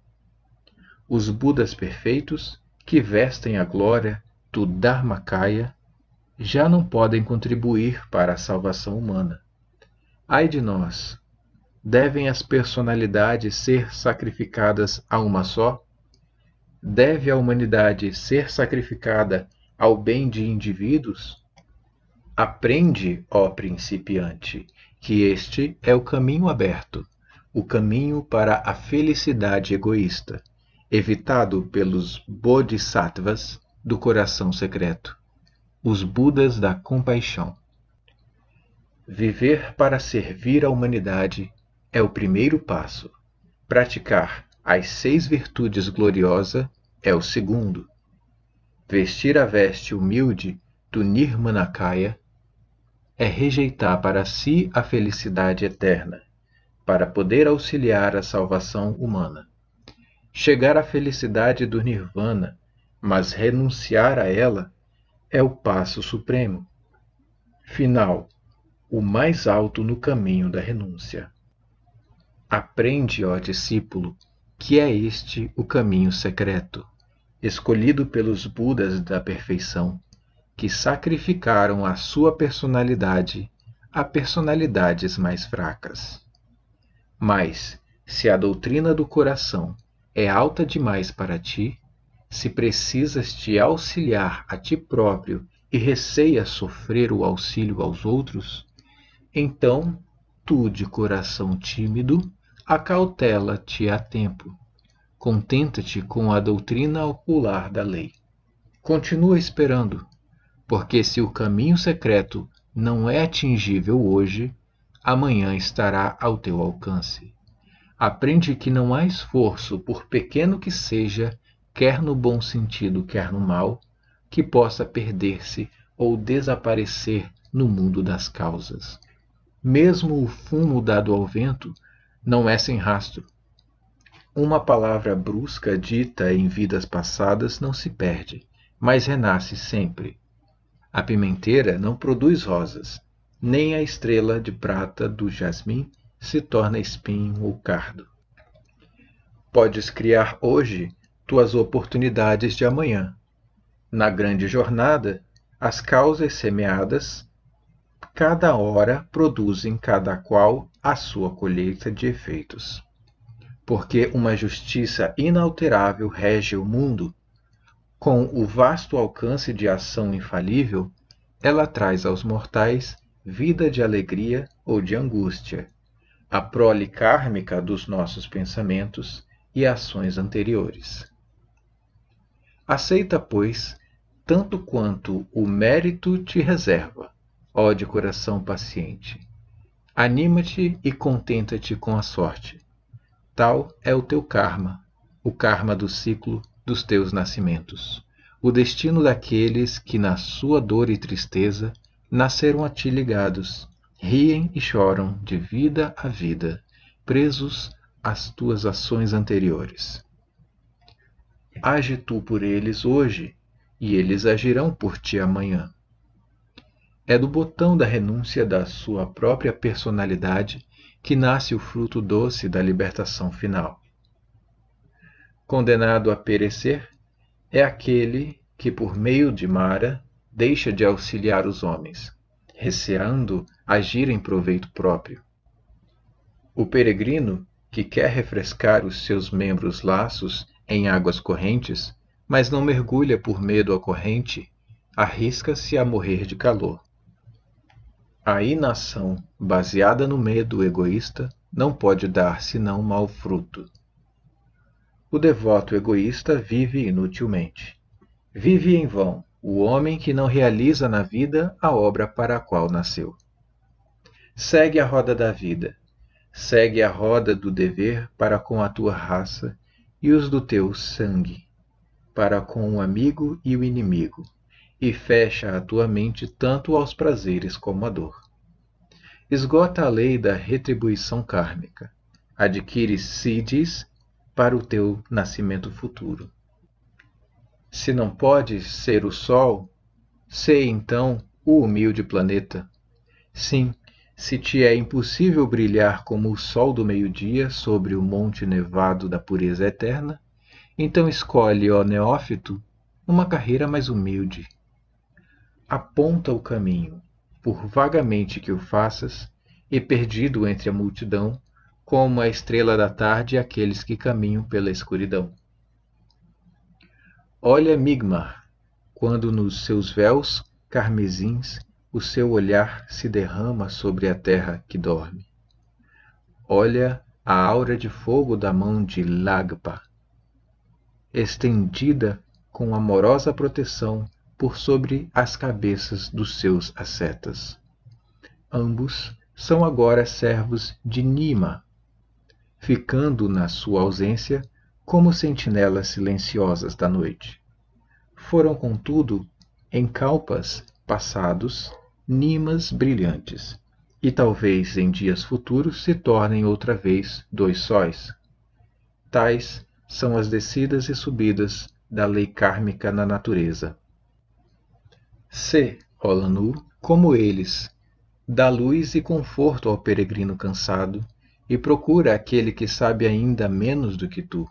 A: Os Budas perfeitos, que vestem a glória do Dharmakaya, já não podem contribuir para a salvação humana. Ai de nós! Devem as personalidades ser sacrificadas a uma só? Deve a humanidade ser sacrificada ao bem de indivíduos? Aprende, ó principiante, que este é o caminho aberto, o caminho para a felicidade egoísta, evitado pelos bodhisattvas do coração secreto, os Budas da compaixão. Viver para servir a humanidade é o primeiro passo. Praticar as 6 virtudes gloriosas é o segundo. Vestir a veste humilde do Nirmanakaya é rejeitar para si a felicidade eterna, para poder auxiliar a salvação humana. Chegar à felicidade do Nirvana, mas renunciar a ela, é o passo supremo. Final, o mais alto no caminho da renúncia. Aprende, ó discípulo, que é este o caminho secreto, escolhido pelos Budas da perfeição, que sacrificaram a sua personalidade a personalidades mais fracas. Mas, se a doutrina do coração é alta demais para ti, se precisas te auxiliar a ti próprio e receias sofrer o auxílio aos outros, então, tu, de coração tímido, acautela-te a tempo. Contenta-te com a doutrina ocular da lei. Continua esperando, porque se o caminho secreto não é atingível hoje, amanhã estará ao teu alcance. Aprende que não há esforço, por pequeno que seja, quer no bom sentido, quer no mau, que possa perder-se ou desaparecer no mundo das causas. Mesmo o fumo dado ao vento não é sem rastro. Uma palavra brusca dita em vidas passadas não se perde, mas renasce sempre. A pimenteira não produz rosas, nem a estrela de prata do jasmim se torna espinho ou cardo. Podes criar hoje tuas oportunidades de amanhã. Na grande jornada, as causas semeadas, cada hora produzem cada qual a sua colheita de efeitos. Porque uma justiça inalterável rege o mundo, com o vasto alcance de ação infalível, ela traz aos mortais vida de alegria ou de angústia, a prole kármica dos nossos pensamentos e ações anteriores. Aceita, pois, tanto quanto o mérito te reserva, ó de coração paciente. Anima-te e contenta-te com a sorte. Tal é o teu karma, o karma do ciclo dos teus nascimentos, o destino daqueles que, na sua dor e tristeza, nasceram a ti ligados, riem e choram de vida a vida, presos às tuas ações anteriores. Age tu por eles hoje, e eles agirão por ti amanhã. É do botão da renúncia da sua própria personalidade que nasce o fruto doce da libertação final. Condenado a perecer é aquele que, por meio de Mara, deixa de auxiliar os homens, receando agir em proveito próprio. O peregrino, que quer refrescar os seus membros laços em águas correntes, mas não mergulha por medo à corrente, arrisca-se a morrer de calor. A inação baseada no medo egoísta não pode dar senão mau fruto. O devoto egoísta vive inutilmente. Vive em vão o homem que não realiza na vida a obra para a qual nasceu. Segue a roda da vida, segue a roda do dever para com a tua raça e os do teu sangue, para com o amigo e o inimigo, e fecha a tua mente tanto aos prazeres como à dor. Esgota a lei da retribuição kármica, adquire siddhis para o teu nascimento futuro. Se não podes ser o Sol, sê então o humilde planeta. Sim, se te é impossível brilhar como o sol do meio-dia sobre o monte nevado da pureza eterna, então escolhe, ó neófito, uma carreira mais humilde. Aponta o caminho, por vagamente que o faças, e perdido entre a multidão, como a estrela da tarde aqueles que caminham pela escuridão. Olha Migmar, quando nos seus véus carmesins o seu olhar se derrama sobre a terra que dorme. Olha a aura de fogo da mão de Lagpa, estendida com amorosa proteção por sobre as cabeças dos seus ascetas. Ambos são agora servos de Nima, ficando na sua ausência como sentinelas silenciosas da noite. Foram, contudo, em kalpas passados, Nimas brilhantes, e talvez em dias futuros se tornem outra vez 2 sóis. Tais são as descidas e subidas da lei kármica na natureza. Sê, ó Lanu, como eles, dá luz e conforto ao peregrino cansado, e procura aquele que sabe ainda menos do que tu,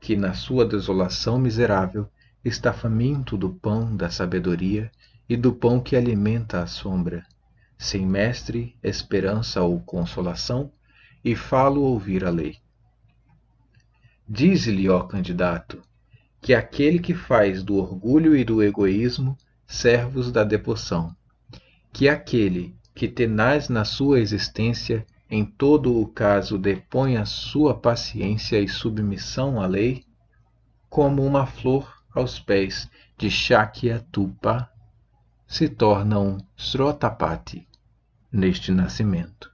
A: que na sua desolação miserável está faminto do pão da sabedoria e do pão que alimenta a sombra, sem mestre, esperança ou consolação, e falo ouvir a lei. Dize-lhe, ó candidato, que aquele que faz do orgulho e do egoísmo servos da devoção, que aquele que tenaz na sua existência em todo o caso depõe a sua paciência e submissão à lei, como uma flor aos pés de Shakyatupa, se torna um Srotapati neste nascimento.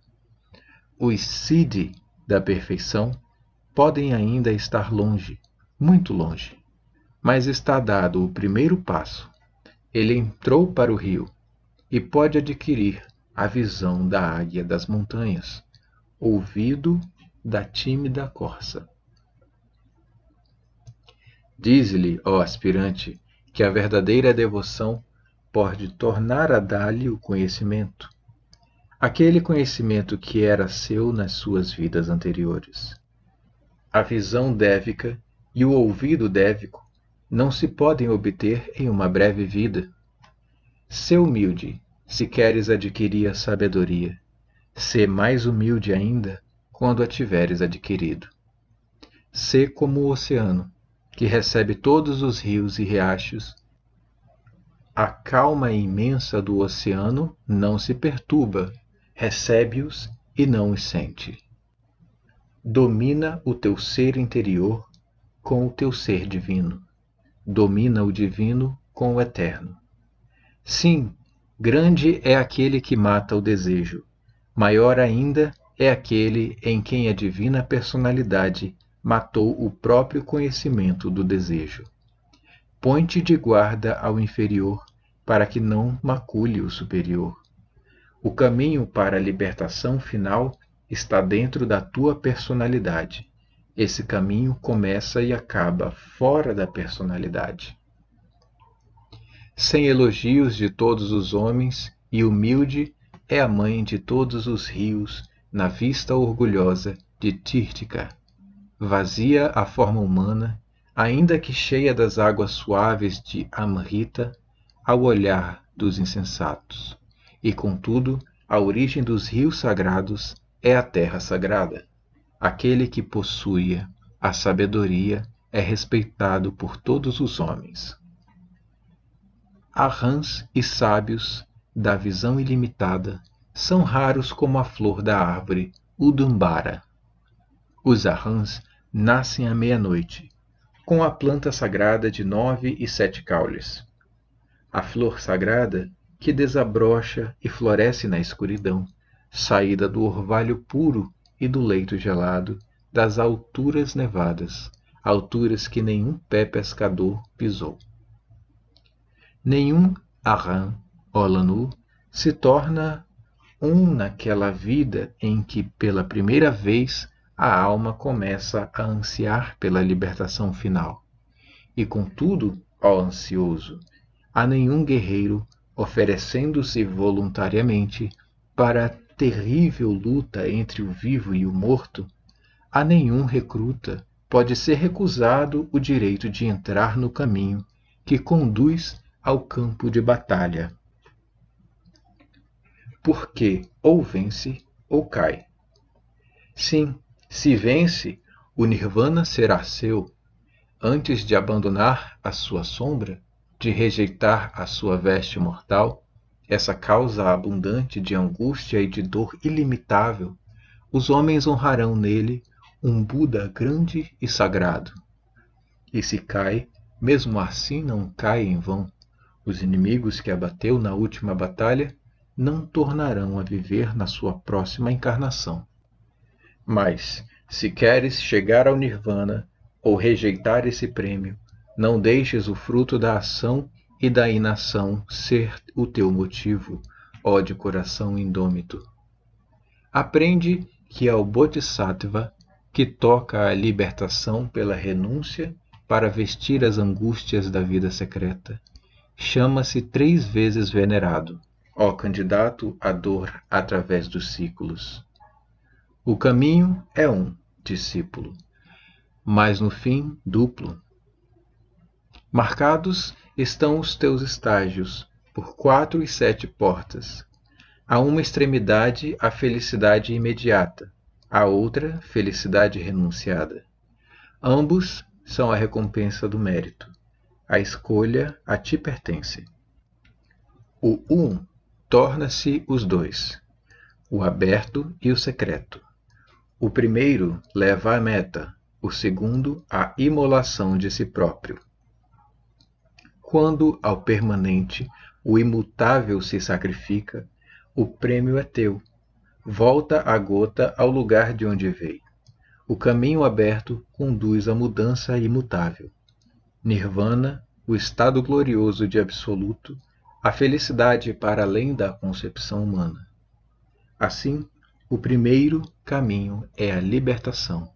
A: Os Siddhi da perfeição podem ainda estar longe, muito longe, mas está dado o primeiro passo. Ele entrou para o rio e pode adquirir a visão da águia das montanhas, ouvido da tímida corça. Dize-lhe, ó aspirante, que a verdadeira devoção pode tornar a dar-lhe o conhecimento, aquele conhecimento que era seu nas suas vidas anteriores. A visão dévica e o ouvido dévico não se podem obter em uma breve vida. Sê humilde, se queres adquirir a sabedoria. Sê mais humilde ainda quando a tiveres adquirido. Sê como o oceano, que recebe todos os rios e riachos. A calma imensa do oceano não se perturba, recebe-os e não os sente. Domina o teu ser interior com o teu ser divino. Domina o divino com o eterno. Sim, grande é aquele que mata o desejo. Maior ainda é aquele em quem a divina personalidade matou o próprio conhecimento do desejo. Põe-te de guarda ao inferior, para que não macule o superior. O caminho para a libertação final está dentro da tua personalidade. Esse caminho começa e acaba fora da personalidade. Sem elogios de todos os homens, e humilde é a mãe de todos os rios, na vista orgulhosa de Tirtica. Vazia a forma humana, ainda que cheia das águas suaves de Amrita, ao olhar dos insensatos. E, contudo, a origem dos rios sagrados é a terra sagrada. Aquele que possui a sabedoria é respeitado por todos os homens. Arhãs e sábios da visão ilimitada são raros como a flor da árvore Udumbara. Os arhãs nascem à meia-noite, com a planta sagrada de 9 e 7 caules. A flor sagrada que desabrocha e floresce na escuridão, saída do orvalho puro e do leito gelado das alturas nevadas, alturas que nenhum pé pescador pisou. Nenhum Arhã, Olanu, se torna um naquela vida em que pela primeira vez a alma começa a ansiar pela libertação final. E contudo, ó ansioso, a nenhum guerreiro oferecendo-se voluntariamente para a terrível luta entre o vivo e o morto, a nenhum recruta pode ser recusado o direito de entrar no caminho que conduz ao campo de batalha. Porque ou vence ou cai. Sim, se vence, o nirvana será seu. Antes de abandonar a sua sombra, de rejeitar a sua veste mortal, essa causa abundante de angústia e de dor ilimitável, os homens honrarão nele um Buda grande e sagrado. E se cai, mesmo assim não cai em vão. Os inimigos que abateu na última batalha não tornarão a viver na sua próxima encarnação. Mas, se queres chegar ao nirvana ou rejeitar esse prêmio, não deixes o fruto da ação e da inação ser o teu motivo, ó de coração indômito. Aprende que é o Bodhisattva que toca a libertação pela renúncia para vestir as angústias da vida secreta. Chama-se 3 vezes venerado, ó candidato à dor através dos ciclos. O caminho é um, discípulo, mas no fim duplo. Marcados estão os teus estágios por 4 e 7 portas. A uma extremidade a felicidade imediata, a outra felicidade renunciada. Ambos são a recompensa do mérito. A escolha a ti pertence. O um torna-se os 2, o aberto e o secreto. O primeiro leva à meta, o segundo à imolação de si próprio. Quando ao permanente o imutável se sacrifica, o prêmio é teu. Volta a gota ao lugar de onde veio. O caminho aberto conduz à mudança imutável. Nirvana, o estado glorioso de absoluto, a felicidade para além da concepção humana. Assim, o primeiro caminho é a libertação.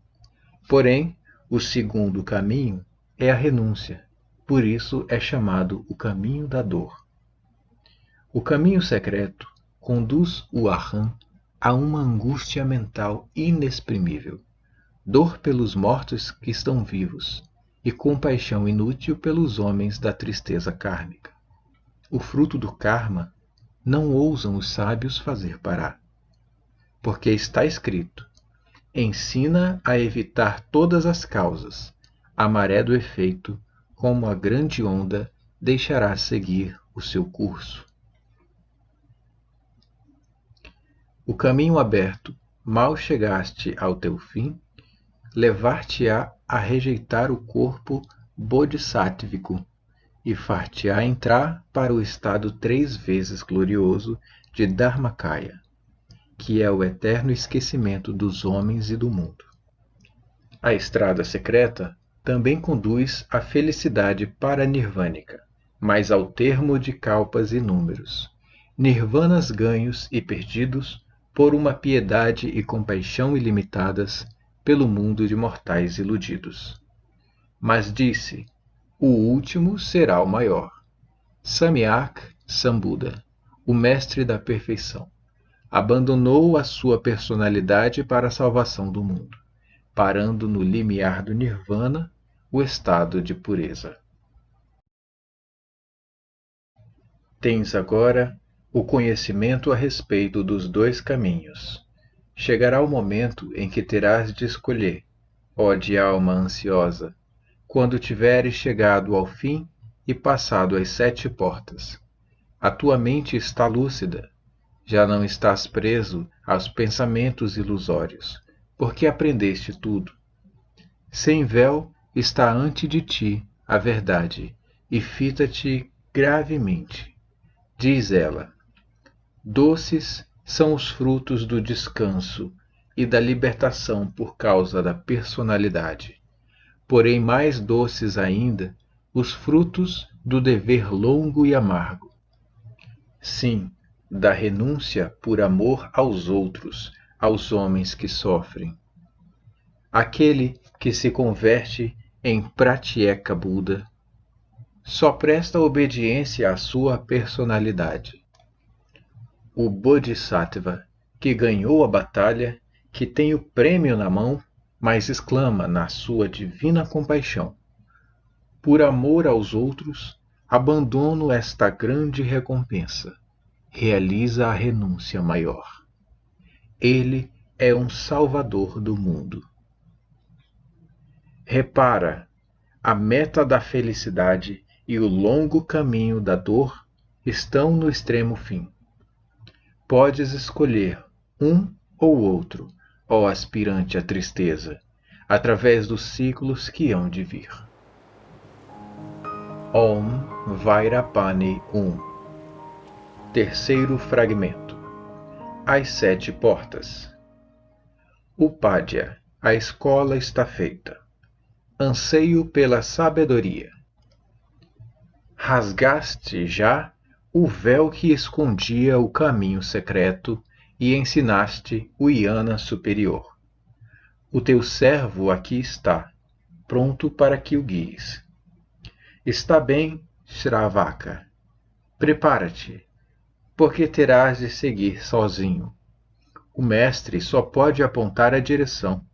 A: Porém, o segundo caminho é a renúncia. Por isso é chamado o caminho da dor. O caminho secreto conduz o Arhã a uma angústia mental inexprimível, dor pelos mortos que estão vivos e compaixão inútil pelos homens da tristeza kármica. O fruto do karma não ousam os sábios fazer parar, porque está escrito: ensina a evitar todas as causas, a maré do efeito, como a grande onda, deixará seguir o seu curso. O caminho aberto, mal chegaste ao teu fim, levar-te-á a rejeitar o corpo bodhisátvico e far-te-á entrar para o estado 3 vezes glorioso de Dharmakaya, que é o eterno esquecimento dos homens e do mundo. A estrada secreta também conduz à felicidade paranirvânica, mas ao termo de kalpas inúmeros, nirvanas ganhos e perdidos por uma piedade e compaixão ilimitadas pelo mundo de mortais iludidos. Mas disse, o último será o maior. Samyak Sambuddha, o mestre da perfeição, abandonou a sua personalidade para a salvação do mundo, parando no limiar do nirvana, o estado de pureza. Tens agora o conhecimento a respeito dos 2 caminhos. Chegará o momento em que terás de escolher, ó de alma ansiosa, quando tiveres chegado ao fim e passado as 7 portas. A tua mente está lúcida, já não estás preso aos pensamentos ilusórios, porque aprendeste tudo. Sem véu está ante de ti a verdade, e fita-te gravemente. Diz ela, doces são os frutos do descanso e da libertação por causa da personalidade. Porém mais doces ainda os frutos do dever longo e amargo. Sim, da renúncia por amor aos outros, aos homens que sofrem. Aquele que se converte em Pratyeka Buda só presta obediência à sua personalidade. O Bodhisattva, que ganhou a batalha, que tem o prêmio na mão, mas exclama na sua divina compaixão: por amor aos outros, abandono esta grande recompensa. Realiza a renúncia maior. Ele é um salvador do mundo. Repara, a meta da felicidade e o longo caminho da dor estão no extremo fim. Podes escolher um ou outro, ó aspirante à tristeza, através dos ciclos que hão de vir. Om Vairapani 1. Terceiro fragmento. As 7 portas. Upadhyaya, a escola está feita. Anseio pela sabedoria. Rasgaste já o véu que escondia o caminho secreto e ensinaste o Yana superior. O teu servo aqui está, pronto para que o guies. Está bem, Shravaka. Prepara-te, porque terás de seguir sozinho. O mestre só pode apontar a direção.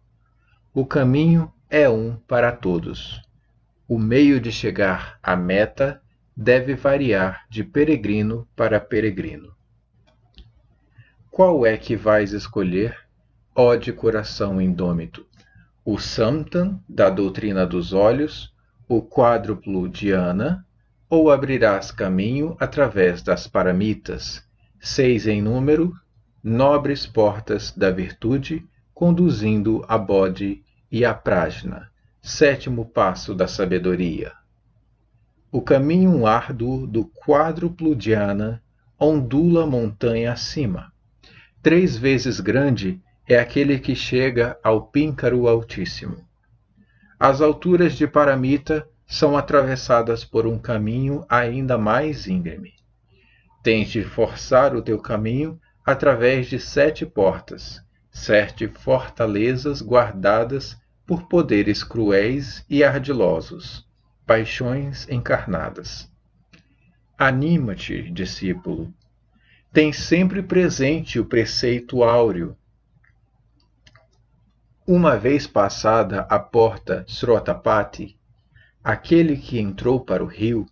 A: O caminho é um para todos. O meio de chegar à meta deve variar de peregrino para peregrino. Qual é que vais escolher, ó de coração indômito? O Samtam, da doutrina dos olhos, o quádruplo dhyana, ou abrirás caminho através das paramitas, 6 em número, nobres portas da virtude, conduzindo a Bodhi e a Prajna, 7º passo da sabedoria. O caminho árduo do quádruplo dhyana ondula montanha acima. 3 vezes grande é aquele que chega ao píncaro altíssimo. As alturas de Paramita são atravessadas por um caminho ainda mais íngreme. Tens de forçar o teu caminho através de 7 portas, 7 fortalezas guardadas por poderes cruéis e ardilosos, paixões encarnadas. Anima-te, discípulo. Tem sempre presente o preceito áureo. Uma vez passada a porta Srotapati, aquele que entrou para o rio,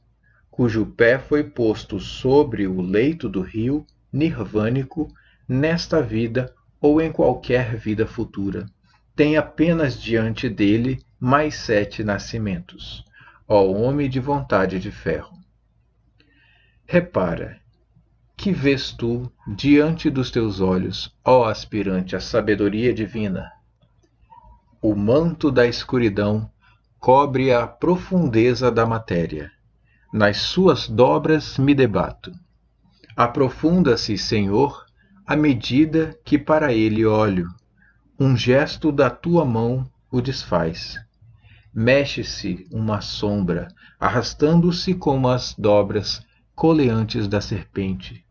A: cujo pé foi posto sobre o leito do rio nirvânico nesta vida ou em qualquer vida futura, tem apenas diante dele mais 7 nascimentos, ó homem de vontade de ferro. Repara, que vês tu diante dos teus olhos, ó aspirante à sabedoria divina? O manto da escuridão cobre a profundeza da matéria. Nas suas dobras me debato. Aprofunda-se, Senhor, à medida que para ele olho. Um gesto da tua mão o desfaz. Mexe-se uma sombra, arrastando-se como as dobras coleantes da serpente.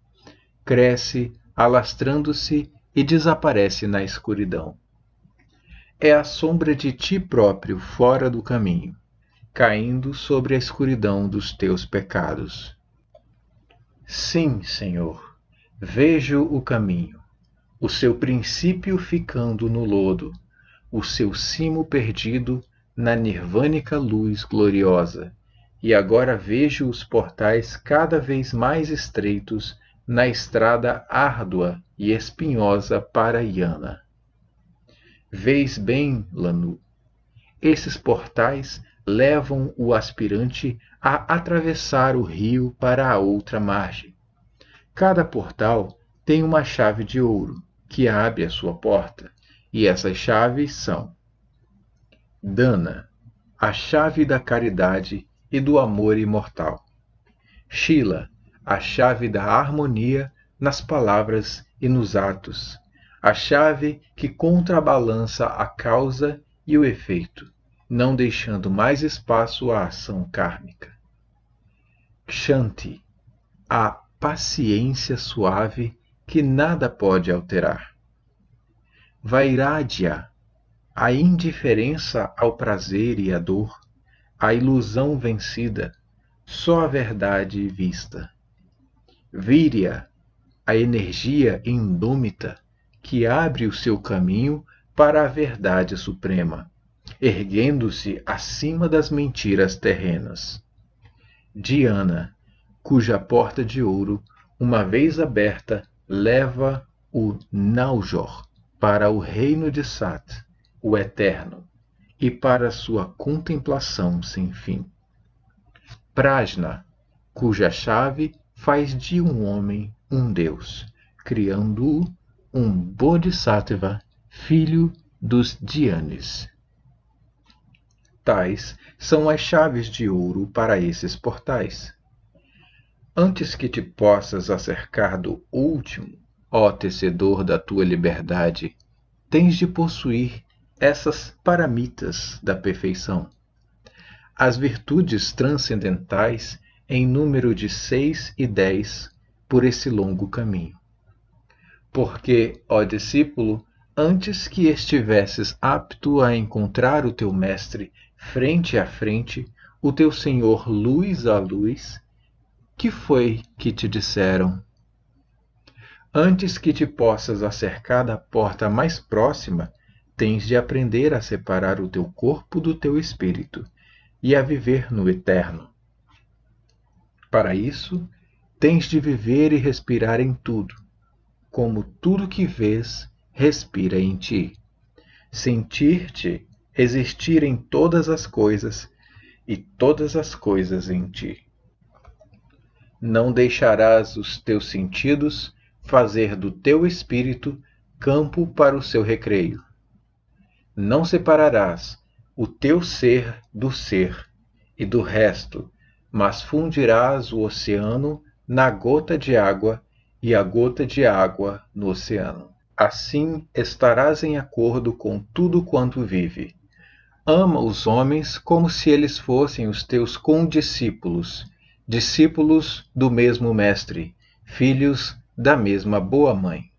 A: Cresce, alastrando-se e desaparece na escuridão. É a sombra de ti próprio fora do caminho, caindo sobre a escuridão dos teus pecados. Sim, Senhor, vejo o caminho, o seu princípio ficando no lodo, o seu cimo perdido na nirvânica luz gloriosa, e agora vejo os portais cada vez mais estreitos na estrada árdua e espinhosa para Iana. Vês bem, Lanu, esses portais levam o aspirante a atravessar o rio para a outra margem. Cada portal tem uma chave de ouro que abre a sua porta, e essas chaves são: Dana, a chave da caridade e do amor imortal; Shila, a chave da harmonia nas palavras e nos atos, a chave que contrabalança a causa e o efeito, não deixando mais espaço à ação kármica; Kshanti, a paciência suave que nada pode alterar; Vairagya, a indiferença ao prazer e à dor, a ilusão vencida, só a verdade vista; Virya, a energia indômita que abre o seu caminho para a verdade suprema, erguendo-se acima das mentiras terrenas; Dhyana, cuja porta de ouro, uma vez aberta, leva o Naujor para o reino de Sat, o Eterno, e para sua contemplação sem fim; Prajna, cuja chave faz de um homem um Deus, criando-o um Bodhisattva, filho dos Dhyanis. Tais são as chaves de ouro para esses portais. Antes que te possas acercar do último, ó tecedor da tua liberdade, tens de possuir essas paramitas da perfeição, as virtudes transcendentais em número de 6 e 10 por esse longo caminho. Porque, ó discípulo, antes que estivesses apto a encontrar o teu mestre frente a frente, o teu Senhor luz a luz, que foi que te disseram? Antes que te possas acercar da porta mais próxima, tens de aprender a separar o teu corpo do teu espírito e a viver no eterno. Para isso, tens de viver e respirar em tudo, como tudo que vês respira em ti. Sentir-te existir em todas as coisas e todas as coisas em ti. Não deixarás os teus sentidos fazer do teu espírito campo para o seu recreio. Não separarás o teu ser do ser e do resto, mas fundirás o oceano na gota de água e a gota de água no oceano. Assim estarás em acordo com tudo quanto vive. Ama os homens como se eles fossem os teus condiscípulos, discípulos do mesmo mestre, filhos da mesma boa mãe.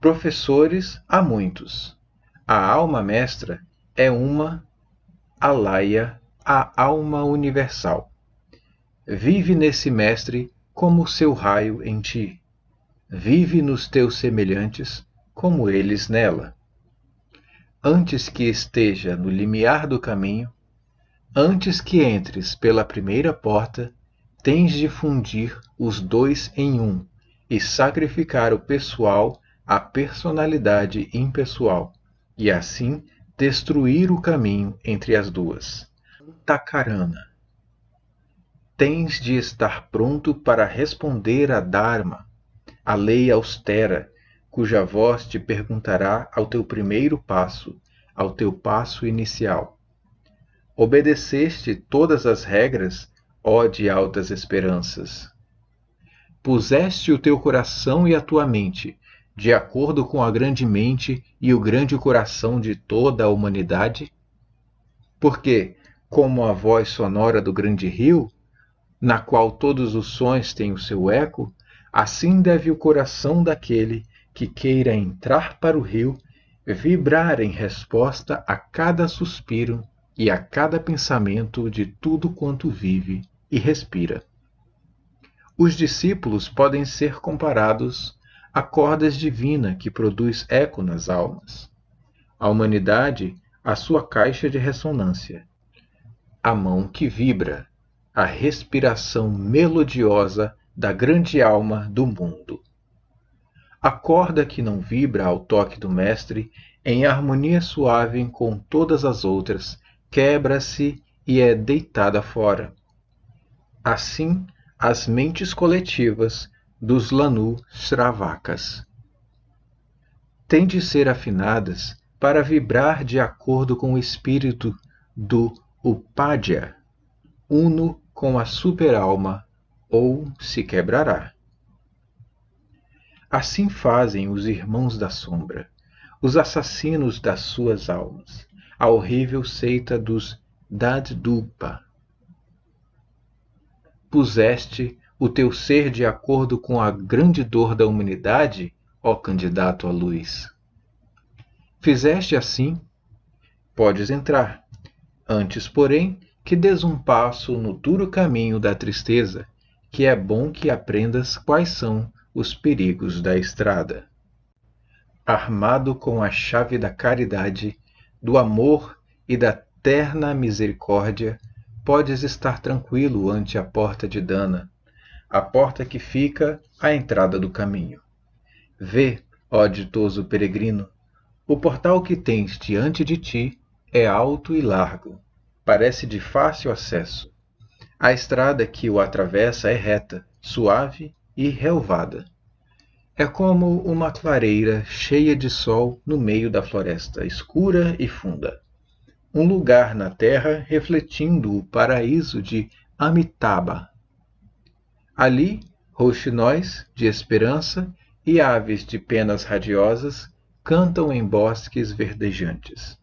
A: Professores há muitos. A alma mestra é uma, Alaya, a alma universal. Vive nesse mestre como seu raio em ti. Vive nos teus semelhantes como eles nela. Antes que esteja no limiar do caminho, antes que entres pela primeira porta, tens de fundir os dois em um e sacrificar o pessoal à personalidade impessoal, e assim destruir o caminho entre as duas. Takarana. Tens de estar pronto para responder a Dharma, a lei austera, cuja voz te perguntará ao teu primeiro passo, ao teu passo inicial. Obedeceste todas as regras, ó de altas esperanças. Puseste o teu coração e a tua mente, de acordo com a grande mente e o grande coração de toda a humanidade? Porque, como a voz sonora do grande rio, na qual todos os sons têm o seu eco, assim deve o coração daquele que queira entrar para o rio vibrar em resposta a cada suspiro e a cada pensamento de tudo quanto vive e respira. Os discípulos podem ser comparados a cordas divinas que produz eco nas almas. A humanidade, a sua caixa de ressonância. A mão que vibra, a respiração melodiosa da grande alma do mundo. A corda que não vibra ao toque do Mestre, em harmonia suave com todas as outras, quebra-se e é deitada fora. Assim, as mentes coletivas dos Lanu Sravakas têm de ser afinadas para vibrar de acordo com o espírito do Upadhyaya, uno com a super-alma, ou se quebrará. Assim fazem os irmãos da sombra, os assassinos das suas almas, a horrível seita dos Daddupa. Puseste o teu ser de acordo com a grande dor da humanidade, ó candidato à luz. Fizeste assim? Podes entrar. Antes, porém, que des um passo no duro caminho da tristeza, que é bom que aprendas quais são os perigos da estrada. Armado com a chave da caridade, do amor e da terna misericórdia, podes estar tranquilo ante a porta de Dana, a porta que fica à entrada do caminho. Vê, ó ditoso peregrino, o portal que tens diante de ti é alto e largo, parece de fácil acesso. A estrada que o atravessa é reta, suave e relvada. É como uma clareira cheia de sol no meio da floresta escura e funda. Um lugar na terra refletindo o paraíso de Amitabha. Ali, roxinóis de esperança e aves de penas radiosas cantam em bosques verdejantes,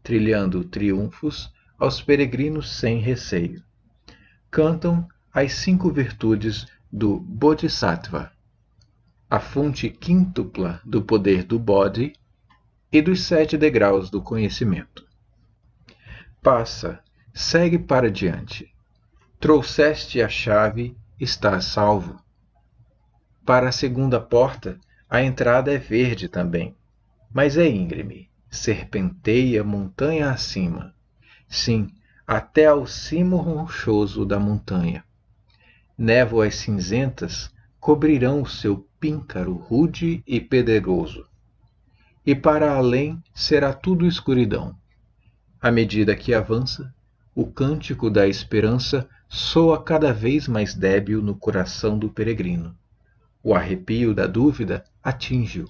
A: trilhando triunfos aos peregrinos sem receio. Cantam as 5 virtudes do Bodhisattva, a fonte quíntupla do poder do Bodhi e dos 7 degraus do conhecimento. Passa, segue para diante. Trouxeste a chave, estás salvo. Para a segunda porta, a entrada é verde também, mas é íngreme, serpenteia montanha acima. Sim, até ao cimo rochoso da montanha. Névoas cinzentas cobrirão o seu píncaro rude e pedregoso. E para além será tudo escuridão. À medida que avança, o cântico da esperança soa cada vez mais débil no coração do peregrino. O arrepio da dúvida atinge-o.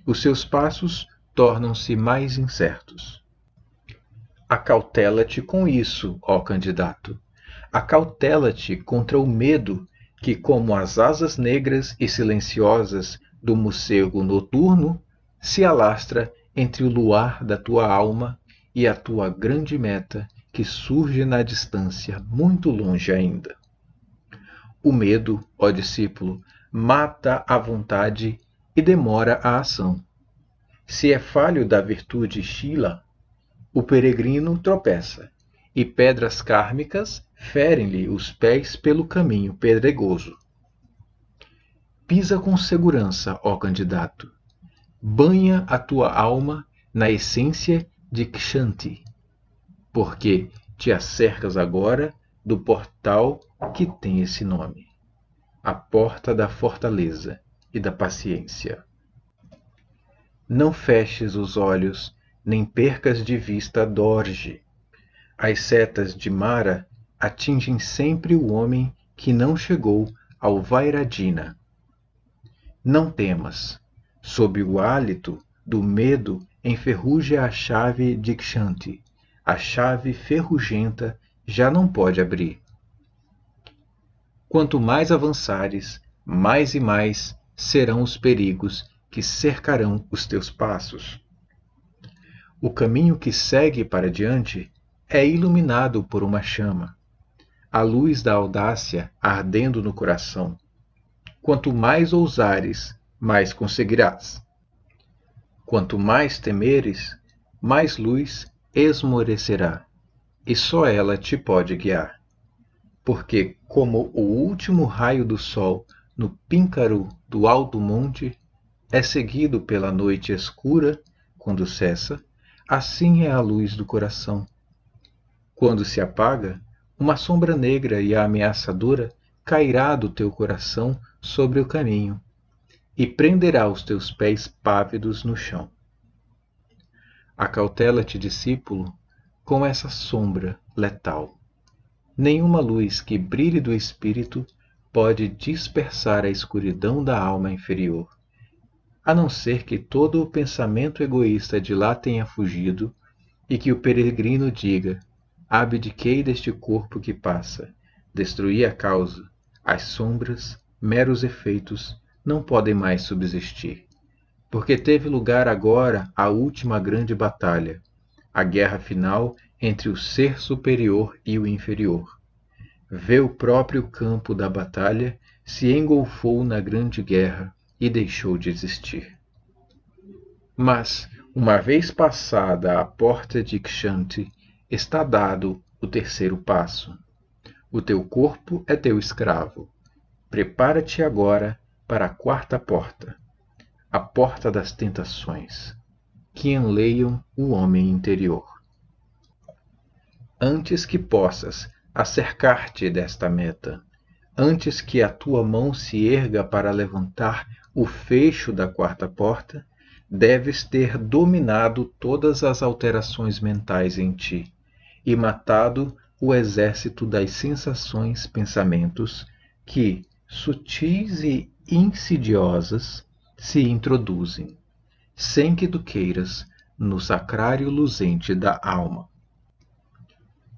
A: Os seus passos tornam-se mais incertos. Acautela-te com isso, ó candidato. Acautela-te contra o medo que, como as asas negras e silenciosas do morcego noturno, se alastra entre o luar da tua alma e a tua grande meta que surge na distância, muito longe ainda. O medo, ó discípulo, mata a vontade e demora a ação. Se é falho da virtude Shila, o peregrino tropeça, e pedras kármicas ferem-lhe os pés pelo caminho pedregoso. Pisa com segurança, ó candidato. Banha a tua alma na essência de Kshanti, porque te acercas agora do portal que tem esse nome, a porta da fortaleza e da paciência. Não feches os olhos, nem percas de vista Dorje. As setas de Mara atingem sempre o homem que não chegou ao Vairadhina. Não temas. Sob o hálito do medo enferruja a chave Dikshanti. A chave ferrugenta já não pode abrir. Quanto mais avançares, mais e mais serão os perigos que cercarão os teus passos. O caminho que segue para diante é iluminado por uma chama, a luz da audácia ardendo no coração. Quanto mais ousares, mais conseguirás. Quanto mais temeres, mais luz esmorecerá, e só ela te pode guiar. Porque, como o último raio do sol no píncaro do alto monte é seguido pela noite escura quando cessa, assim é a luz do coração. Quando se apaga, uma sombra negra e ameaçadora cairá do teu coração sobre o caminho e prenderá os teus pés pávidos no chão. Acautela-te, discípulo, com essa sombra letal. Nenhuma luz que brilhe do espírito pode dispersar a escuridão da alma inferior, a não ser que todo o pensamento egoísta de lá tenha fugido e que o peregrino diga: abdiquei deste corpo que passa, destruí a causa, as sombras, meros efeitos, não podem mais subsistir. Porque teve lugar agora a última grande batalha, a guerra final entre o ser superior e o inferior. Vê o próprio campo da batalha se engolfou na grande guerra e deixou de existir. Mas, uma vez passada a porta de Kshanti, está dado o terceiro passo. O teu corpo é teu escravo. Prepara-te agora para a quarta porta, a porta das tentações, que enleiam o homem interior. Antes que possas acercar-te desta meta, antes que a tua mão se erga para levantar o fecho da quarta porta, deves ter dominado todas as alterações mentais em ti e matado o exército das sensações, pensamentos que, sutis e insidiosas, se introduzem, sem que tu queiras, no sacrário luzente da alma.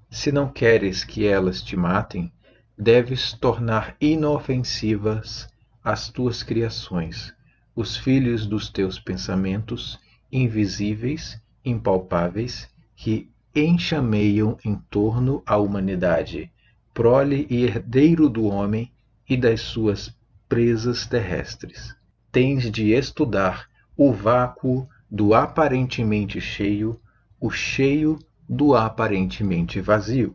A: Se não queres que elas te matem, deves tornar inofensivas as tuas criações, os filhos dos teus pensamentos, invisíveis, impalpáveis, que enxameiam em torno a humanidade, prole e herdeiro do homem e das suas presas terrestres. Tens de estudar o vácuo do aparentemente cheio, o cheio do aparentemente vazio.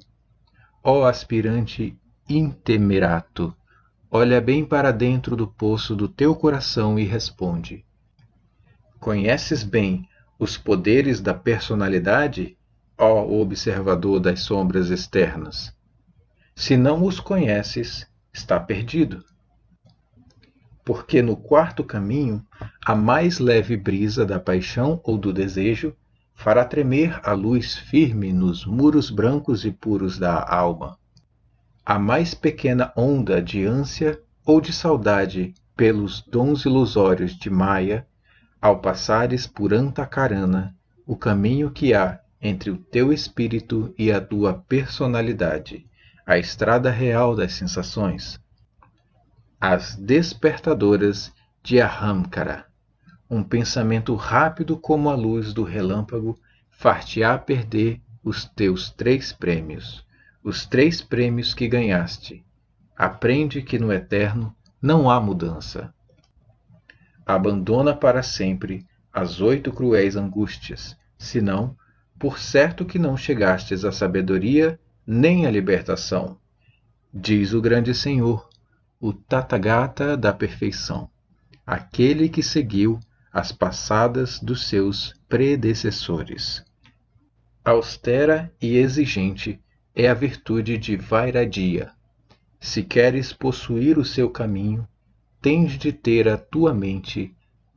A: Ó aspirante intemerato, olha bem para dentro do poço do teu coração e responde: conheces bem os poderes da personalidade, ó observador das sombras externas? Se não os conheces, está perdido. Porque no quarto caminho, a mais leve brisa da paixão ou do desejo fará tremer a luz firme nos muros brancos e puros da alma. A mais pequena onda de ânsia ou de saudade pelos dons ilusórios de Maya, ao passares por Antakarana, o caminho que há entre o teu espírito e a tua personalidade, a estrada real das sensações, as despertadoras de Ahamkara, um pensamento rápido como a luz do relâmpago, far-te-á perder os teus 3 prêmios, os 3 prêmios que ganhaste. Aprende que no eterno não há mudança. Abandona para sempre as 8 cruéis angústias, senão, por certo que não chegastes à sabedoria nem à libertação. Diz o grande Senhor, o Tathagata da perfeição, aquele que seguiu as passadas dos seus predecessores. Austera e exigente é a virtude de Vairagya. Se queres possuir o seu caminho, tens de ter a tua mente,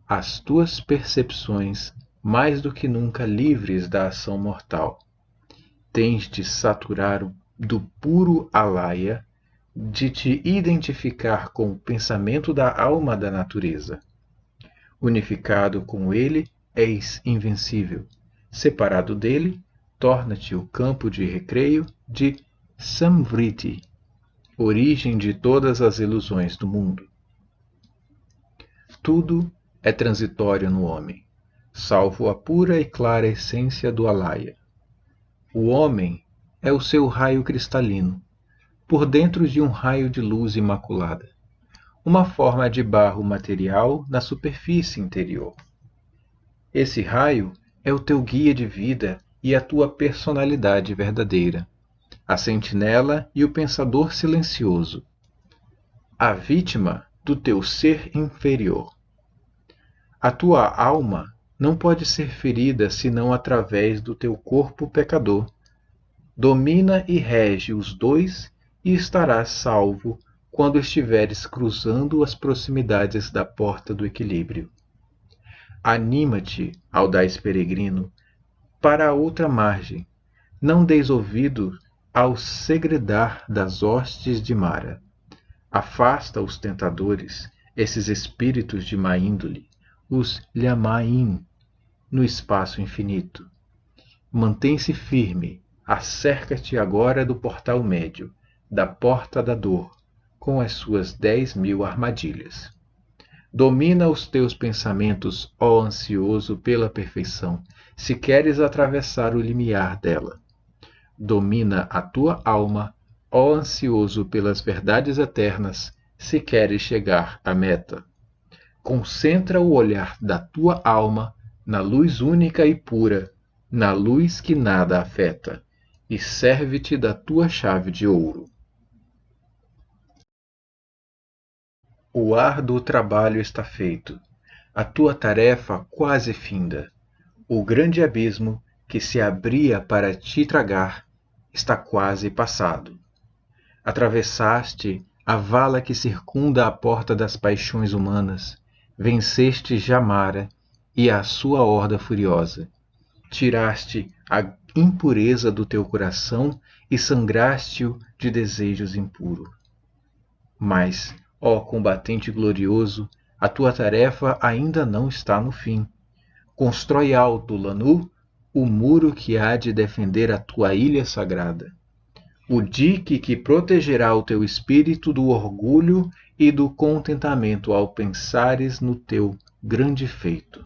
A: as tuas percepções mais do que nunca livres da ação mortal. Tens de saturar do puro alaya, de te identificar com o pensamento da alma da natureza. Unificado com ele, és invencível. Separado dele, torna-te o campo de recreio de Samvriti, origem de todas as ilusões do mundo. Tudo é transitório no homem, salvo a pura e clara essência do Alaya. O homem é o seu raio cristalino, por dentro de um raio de luz imaculada, uma forma de barro material na superfície interior. Esse raio é o teu guia de vida e a tua personalidade verdadeira, a sentinela e o pensador silencioso, a vítima do teu ser inferior. A tua alma não pode ser ferida senão através do teu corpo pecador. Domina e rege os dois e estarás salvo quando estiveres cruzando as proximidades da porta do equilíbrio. Anima-te, audaz peregrino, para a outra margem. Não deis ouvido ao segredar das hostes de Mara. Afasta os tentadores, esses espíritos de má índole, os Lhamain, no espaço infinito. Mantém-se firme, acerca-te agora do portal médio, da porta da dor, com as suas 10.000 armadilhas. Domina os teus pensamentos, ó ansioso pela perfeição, se queres atravessar o limiar dela. Domina a tua alma, ó ansioso pelas verdades eternas, se queres chegar à meta. Concentra o olhar da tua alma na luz única e pura, na luz que nada afeta, e serve-te da tua chave de ouro. O árduo trabalho está feito, a tua tarefa quase finda. O grande abismo que se abria para te tragar está quase passado. Atravessaste a vala que circunda a porta das paixões humanas, venceste Jamara e a sua horda furiosa. Tiraste a impureza do teu coração e sangraste-o de desejos impuros. Mas, ó combatente glorioso, a tua tarefa ainda não está no fim. Constrói alto, Lanu, o muro que há de defender a tua ilha sagrada. O dique que protegerá o teu espírito do orgulho e do contentamento ao pensares no teu grande feito.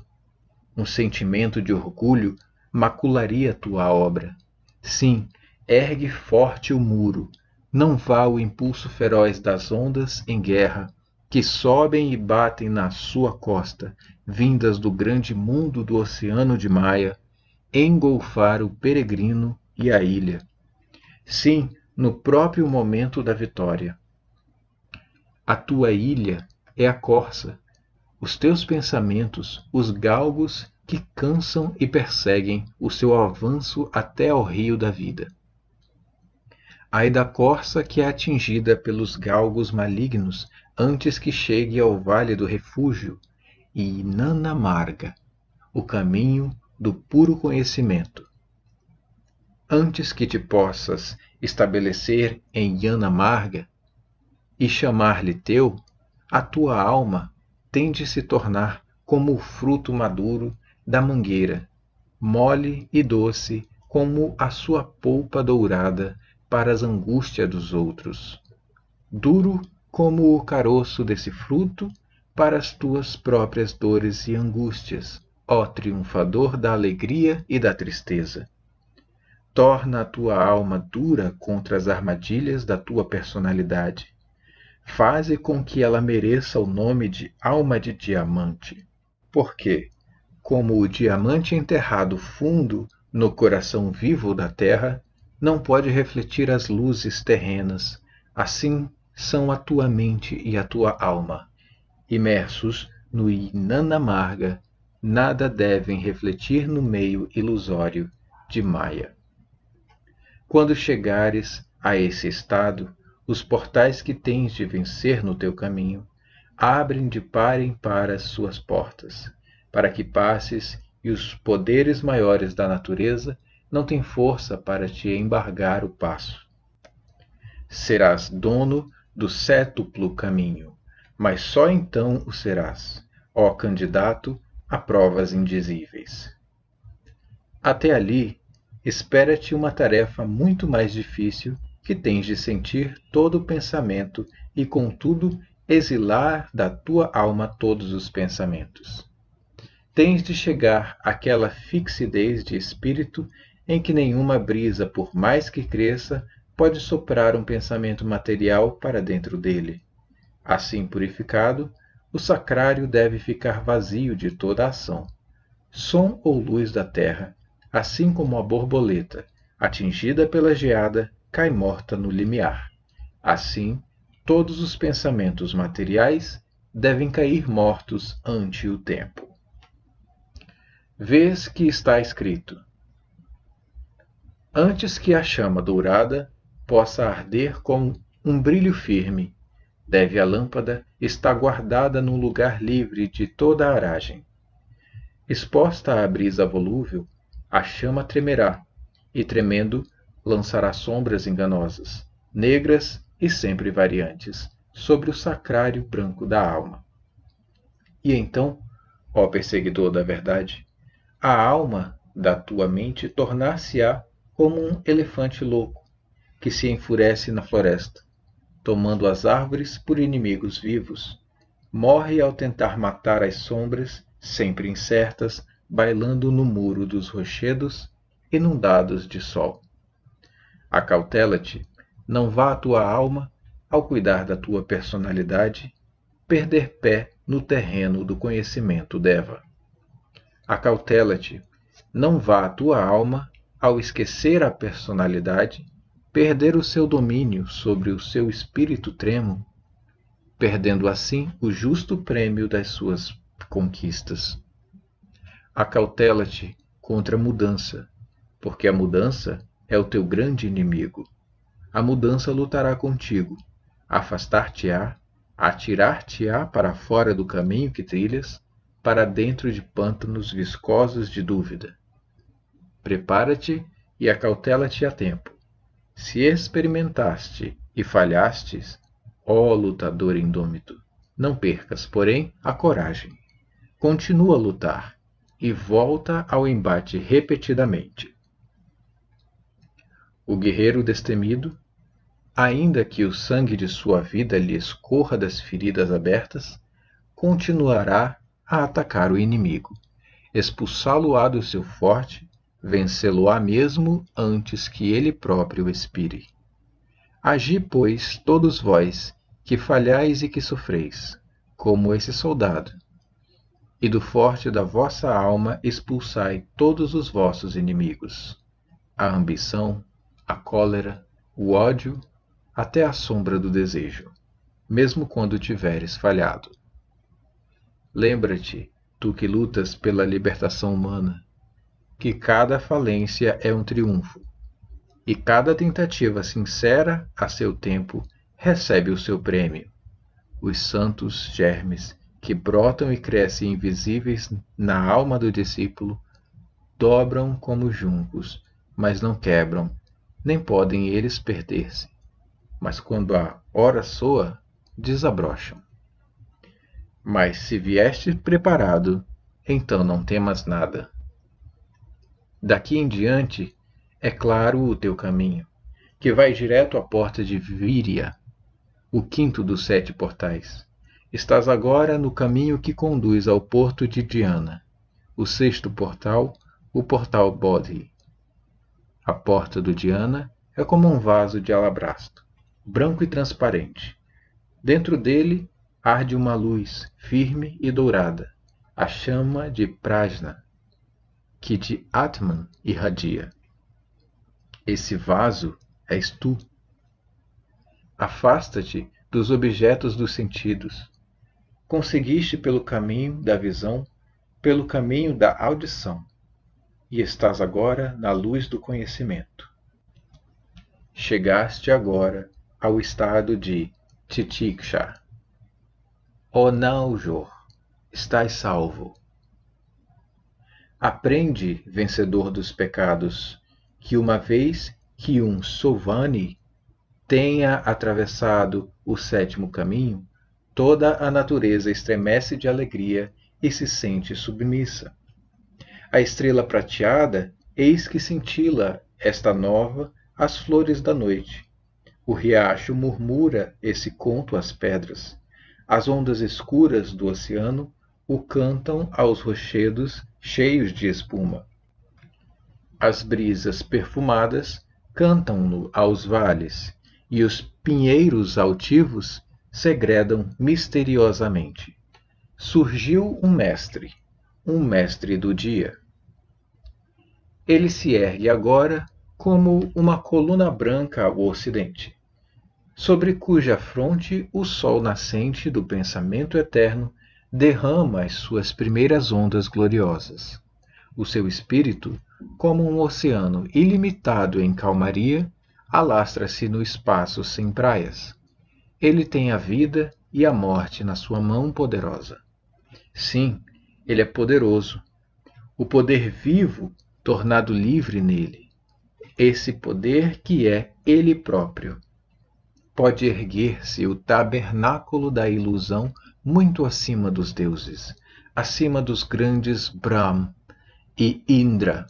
A: Um sentimento de orgulho macularia tua obra. Sim, ergue forte o muro, não vá o impulso feroz das ondas em guerra, que sobem e batem na sua costa, vindas do grande mundo do oceano de Maia, engolfar o peregrino e a ilha. Sim, no próprio momento da vitória. A tua ilha é a corça, os teus pensamentos, os galgos que cansam e perseguem o seu avanço até ao rio da vida. Ai da corça que é atingida pelos galgos malignos antes que chegue ao vale do refúgio, e Nana Marga, o caminho do puro conhecimento. Antes que te possas estabelecer em Yana Marga e chamar-lhe teu, a tua alma tem de se tornar como o fruto maduro da mangueira, mole e doce como a sua polpa dourada para as angústias dos outros, duro como o caroço desse fruto para as tuas próprias dores e angústias, ó triunfador da alegria e da tristeza. Torna a tua alma dura contra as armadilhas da tua personalidade. Faze com que ela mereça o nome de alma de diamante, porque, como o diamante enterrado fundo no coração vivo da terra, não pode refletir as luzes terrenas, assim são a tua mente e a tua alma. Imersos no Inanna Marga, nada devem refletir no meio ilusório de Maya. Quando chegares a esse estado, os portais que tens de vencer no teu caminho abrem de par em par as suas portas, para que passes e os poderes maiores da natureza não têm força para te embargar o passo. Serás dono do sétuplo caminho, mas só então o serás, ó candidato a provas indizíveis. Até ali, espera-te uma tarefa muito mais difícil, que tens de sentir todo o pensamento e, contudo, exilar da tua alma todos os pensamentos. Tens de chegar àquela fixidez de espírito em que nenhuma brisa, por mais que cresça, pode soprar um pensamento material para dentro dele. Assim purificado, o sacrário deve ficar vazio de toda ação. Som ou luz da terra, assim como a borboleta, atingida pela geada, cai morta no limiar. Assim, todos os pensamentos materiais devem cair mortos ante o tempo. Vês que está escrito: antes que a chama dourada possa arder com um brilho firme, deve a lâmpada estar guardada num lugar livre de toda a aragem. Exposta à brisa volúvel, a chama tremerá, e tremendo, lançará sombras enganosas, negras e sempre variantes, sobre o sacrário branco da alma. E então, ó perseguidor da verdade, a alma da tua mente tornar-se-á como um elefante louco, que se enfurece na floresta, tomando as árvores por inimigos vivos, morre ao tentar matar as sombras, sempre incertas, bailando no muro dos rochedos, inundados de sol. Acautela-te, não vá a tua alma, ao cuidar da tua personalidade, perder pé no terreno do conhecimento deva. Acautela-te, não vá a tua alma, ao esquecer a personalidade, perder o seu domínio sobre o seu espírito tremo, perdendo assim o justo prêmio das suas conquistas. Acautela-te contra a mudança, porque a mudança é o teu grande inimigo. A mudança lutará contigo, afastar-te-á, atirar-te-á para fora do caminho que trilhas, para dentro de pântanos viscosos de dúvida. Prepara-te e acautela-te a tempo. Se experimentaste e falhastes, ó lutador indômito, não percas, porém, a coragem. Continua a lutar e volta ao embate repetidamente. O guerreiro destemido, ainda que o sangue de sua vida lhe escorra das feridas abertas, continuará a atacar o inimigo, expulsá-lo-á do seu forte, vencê-lo-á mesmo antes que ele próprio expire. Agi, pois, todos vós, que falhais e que sofreis, como esse soldado, e do forte da vossa alma expulsai todos os vossos inimigos, a ambição, a cólera, o ódio, até a sombra do desejo, mesmo quando tiveres falhado. Lembra-te, tu que lutas pela libertação humana, que cada falência é um triunfo, e cada tentativa sincera a seu tempo recebe o seu prêmio. Os santos germes que brotam e crescem invisíveis na alma do discípulo dobram como juncos, mas não quebram, nem podem eles perder-se. Mas quando a hora soa, desabrocham. Mas se vieste preparado, então não temas nada. Daqui em diante, é claro o teu caminho, que vai direto à porta de Víria, o quinto dos 7 portais. Estás agora no caminho que conduz ao porto de Diana, o 6º portal, o portal Bodhi. A porta do Diana é como um vaso de alabastro, branco e transparente. Dentro dele arde uma luz firme e dourada, a chama de Prajna, que de Atman irradia. Esse vaso és tu. Afasta-te dos objetos dos sentidos. Conseguiste pelo caminho da visão, pelo caminho da audição, e estás agora na luz do conhecimento. Chegaste agora ao estado de Titiksha. Ó Naujor, estás salvo. Aprende, vencedor dos pecados, que uma vez que um Sovani tenha atravessado o 7º caminho, toda a natureza estremece de alegria e se sente submissa. A estrela prateada, eis que cintila esta nova as flores da noite. O riacho murmura esse conto às pedras. As ondas escuras do oceano o cantam aos rochedos cheios de espuma. As brisas perfumadas cantam-no aos vales, e os pinheiros altivos segredam misteriosamente. Surgiu um mestre do dia. Ele se ergue agora como uma coluna branca ao ocidente, sobre cuja fronte o sol nascente do pensamento eterno derrama as suas primeiras ondas gloriosas. O seu espírito, como um oceano ilimitado em calmaria, alastra-se no espaço sem praias. Ele tem a vida e a morte na sua mão poderosa. Sim, ele é poderoso. O poder vivo tornado livre nele. Esse poder que é ele próprio. Pode erguer-se o tabernáculo da ilusão muito acima dos deuses, acima dos grandes Brahm e Indra.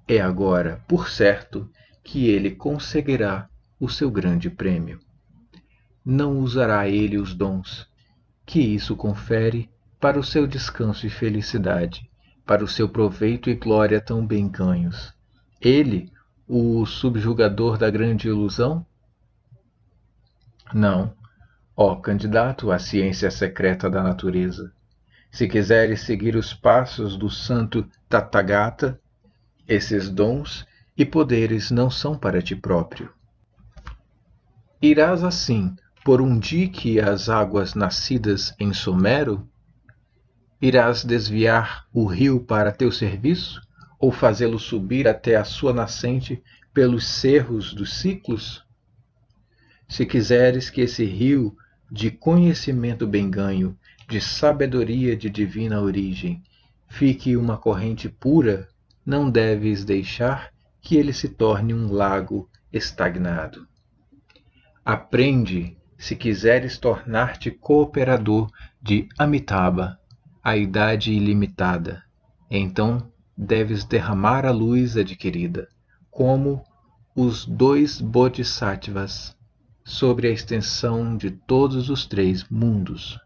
A: É agora, por certo, que ele conseguirá o seu grande prêmio. Não usará ele os dons que isso confere para o seu descanso e felicidade, para o seu proveito e glória tão bem ganhos. Ele, o subjugador da grande ilusão? Não, ó candidato à ciência secreta da natureza. Se quiseres seguir os passos do santo Tathagata, esses dons e poderes não são para ti próprio. Irás assim por um dique às águas nascidas em Somero? Irás desviar o rio para teu serviço, ou fazê-lo subir até a sua nascente pelos cerros dos ciclos? Se quiseres que esse rio de conhecimento bem ganho, de sabedoria de divina origem, fique uma corrente pura, não deves deixar que ele se torne um lago estagnado. Aprende, se quiseres tornar-te cooperador de Amitabha, a idade ilimitada. Então deves derramar a luz adquirida, como os 2 bodhisattvas, sobre a extensão de todos os 3 mundos.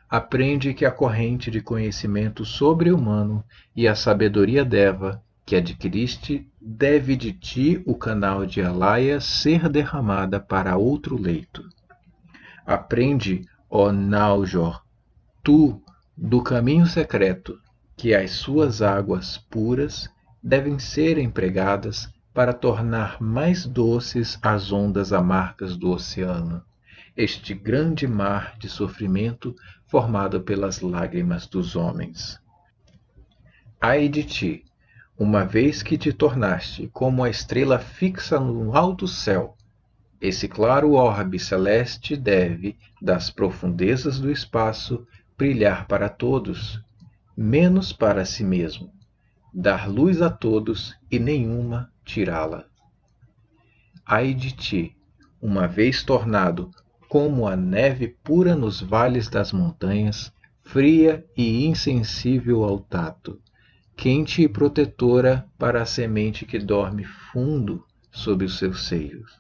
A: Aprende que a corrente de conhecimento sobre-humano e a sabedoria Deva que adquiriste deve de ti o canal de Alaya ser derramada para outro leito. Aprende, ó Naujor, tu, do caminho secreto, que as suas águas puras devem ser empregadas para tornar mais doces as ondas amargas do oceano, este grande mar de sofrimento formado pelas lágrimas dos homens. Ai de ti, uma vez que te tornaste como a estrela fixa no alto céu, esse claro orbe celeste deve, das profundezas do espaço, brilhar para todos, menos para si mesmo, dar luz a todos e nenhuma tirá-la. Ai de ti, uma vez tornado como a neve pura nos vales das montanhas, fria e insensível ao tato, quente e protetora para a semente que dorme fundo sob os seus seios.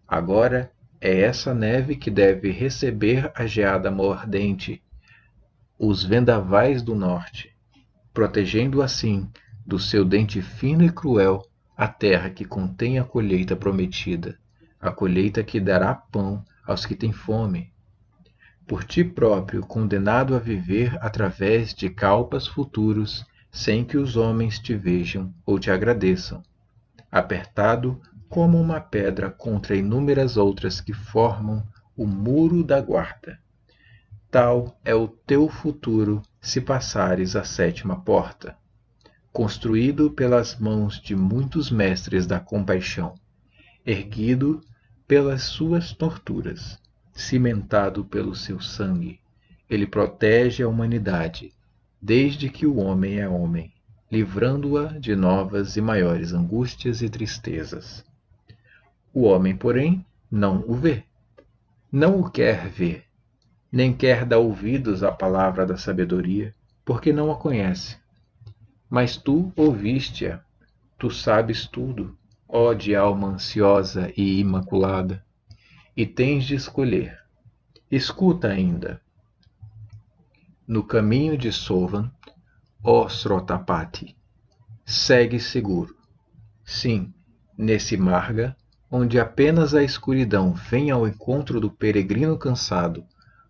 A: Agora é essa neve que deve receber a geada mordente, os vendavais do norte, protegendo assim do seu dente fino e cruel a terra que contém a colheita prometida, a colheita que dará pão aos que têm fome. Por ti próprio condenado a viver através de kalpas futuros, sem que os homens te vejam ou te agradeçam, apertado como uma pedra contra inúmeras outras que formam o muro da guarda. Tal é o teu futuro se passares a 7ª porta, construído pelas mãos de muitos mestres da compaixão, erguido pelas suas torturas, cimentado pelo seu sangue. Ele protege a humanidade, desde que o homem é homem, livrando-a de novas e maiores angústias e tristezas. O homem, porém, não o vê, não o quer ver, nem quer dar ouvidos à palavra da sabedoria, porque não a conhece. Mas tu ouviste-a, tu sabes tudo, ó de alma ansiosa e imaculada, e tens de escolher. Escuta ainda. No caminho de Sovan, ó Srotapati, segue seguro. Sim, nesse marga, onde apenas a escuridão vem ao encontro do peregrino cansado,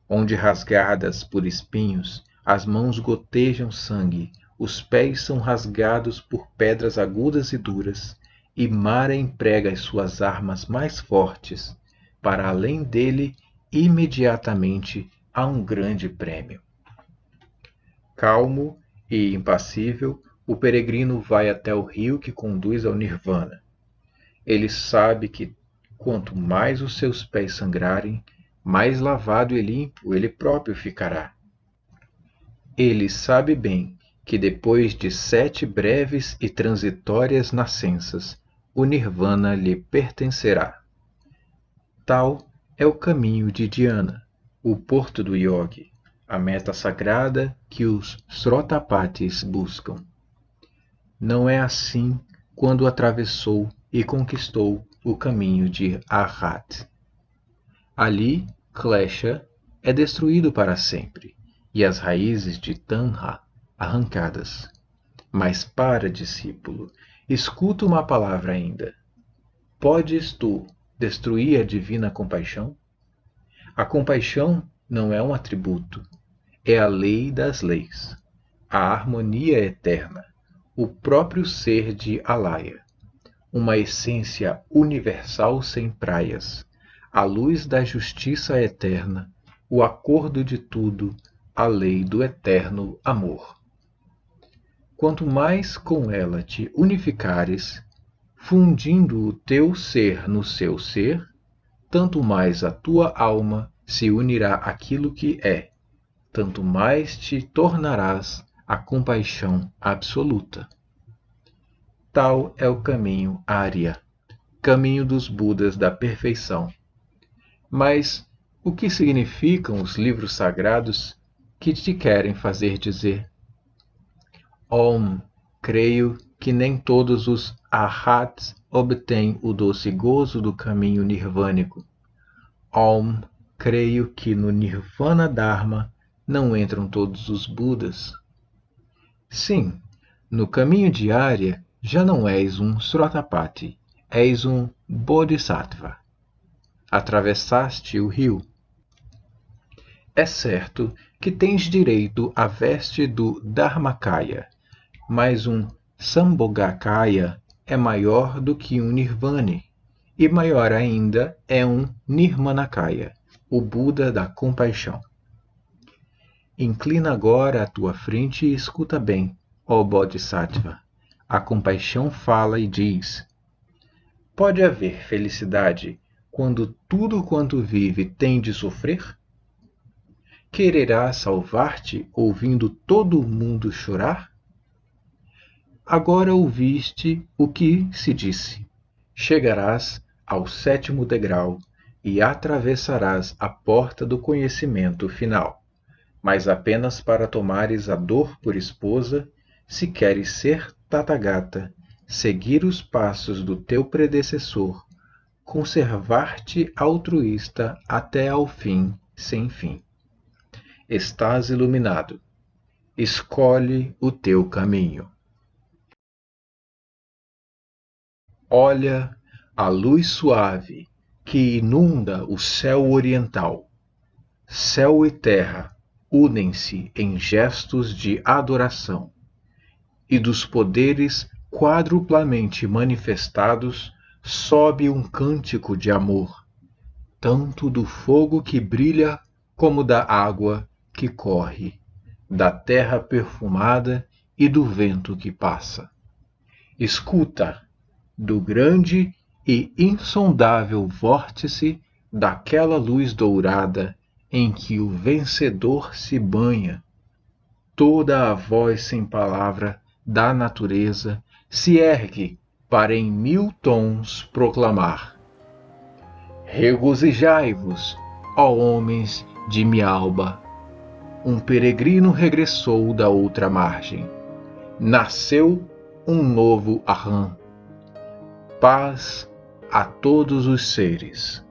A: onde rasgadas por espinhos, as mãos gotejam sangue, os pés são rasgados por pedras agudas e duras, e Mara emprega as suas armas mais fortes, para além dele, imediatamente, há um grande prêmio. Calmo e impassível, o peregrino vai até o rio que conduz ao Nirvana. Ele sabe que, quanto mais os seus pés sangrarem, mais lavado e limpo ele próprio ficará. Ele sabe bem que depois de 7 breves e transitórias nascenças, o Nirvana lhe pertencerá. Tal é o caminho de Dhyana, o porto do yogi, a meta sagrada que os Srotapatis buscam. Não é assim quando atravessou e conquistou o caminho de Arhat. Ali, Klesha é destruído para sempre, e as raízes de Tanha arrancadas. Mas para, discípulo, escuta uma palavra ainda. Podes tu destruir a divina compaixão? A compaixão não é um atributo, é a lei das leis, a harmonia eterna, o próprio ser de Alaya, uma essência universal sem praias, a luz da justiça eterna, o acordo de tudo, a lei do eterno amor. Quanto mais com ela te unificares, fundindo o teu ser no seu ser, tanto mais a tua alma se unirá àquilo que é, tanto mais te tornarás a compaixão absoluta. Tal é o caminho Arya, caminho dos Budas da perfeição. Mas o que significam os livros sagrados que te querem fazer dizer? Om, creio que nem todos os arhats obtêm o doce gozo do caminho nirvânico. Om, creio que no Nirvana Dharma não entram todos os Budas. Sim, no caminho de Arya já não és um Srotapati, és um Bodhisattva. Atravessaste o rio. É certo que tens direito à veste do Dharmakaya, mas um Sambhogakaya é maior do que um Nirvane, e maior ainda é um Nirmanakaya, o Buda da compaixão. Inclina agora a tua frente e escuta bem, ó Bodhisattva. A compaixão fala e diz: pode haver felicidade quando tudo quanto vive tem de sofrer? Quererás salvar-te ouvindo todo o mundo chorar? Agora ouviste o que se disse. Chegarás ao 7º degrau e atravessarás a porta do conhecimento final, mas apenas para tomares a dor por esposa, se queres ser Tathagata, seguir os passos do teu predecessor, conservar-te altruísta até ao fim, sem fim. Estás iluminado. Escolhe o teu caminho. Olha a luz suave que inunda o céu oriental. Céu e terra unem-se em gestos de adoração, e dos poderes quadruplamente manifestados sobe um cântico de amor, tanto do fogo que brilha como da água que corre, da terra perfumada e do vento que passa. Escuta, do grande e insondável vórtice daquela luz dourada em que o vencedor se banha, toda a voz sem palavra da natureza se ergue para em 1000 tons proclamar: regozijai-vos, ó homens de Mialba! um peregrino regressou da outra margem. Nasceu um novo Ahram. Paz a todos os seres.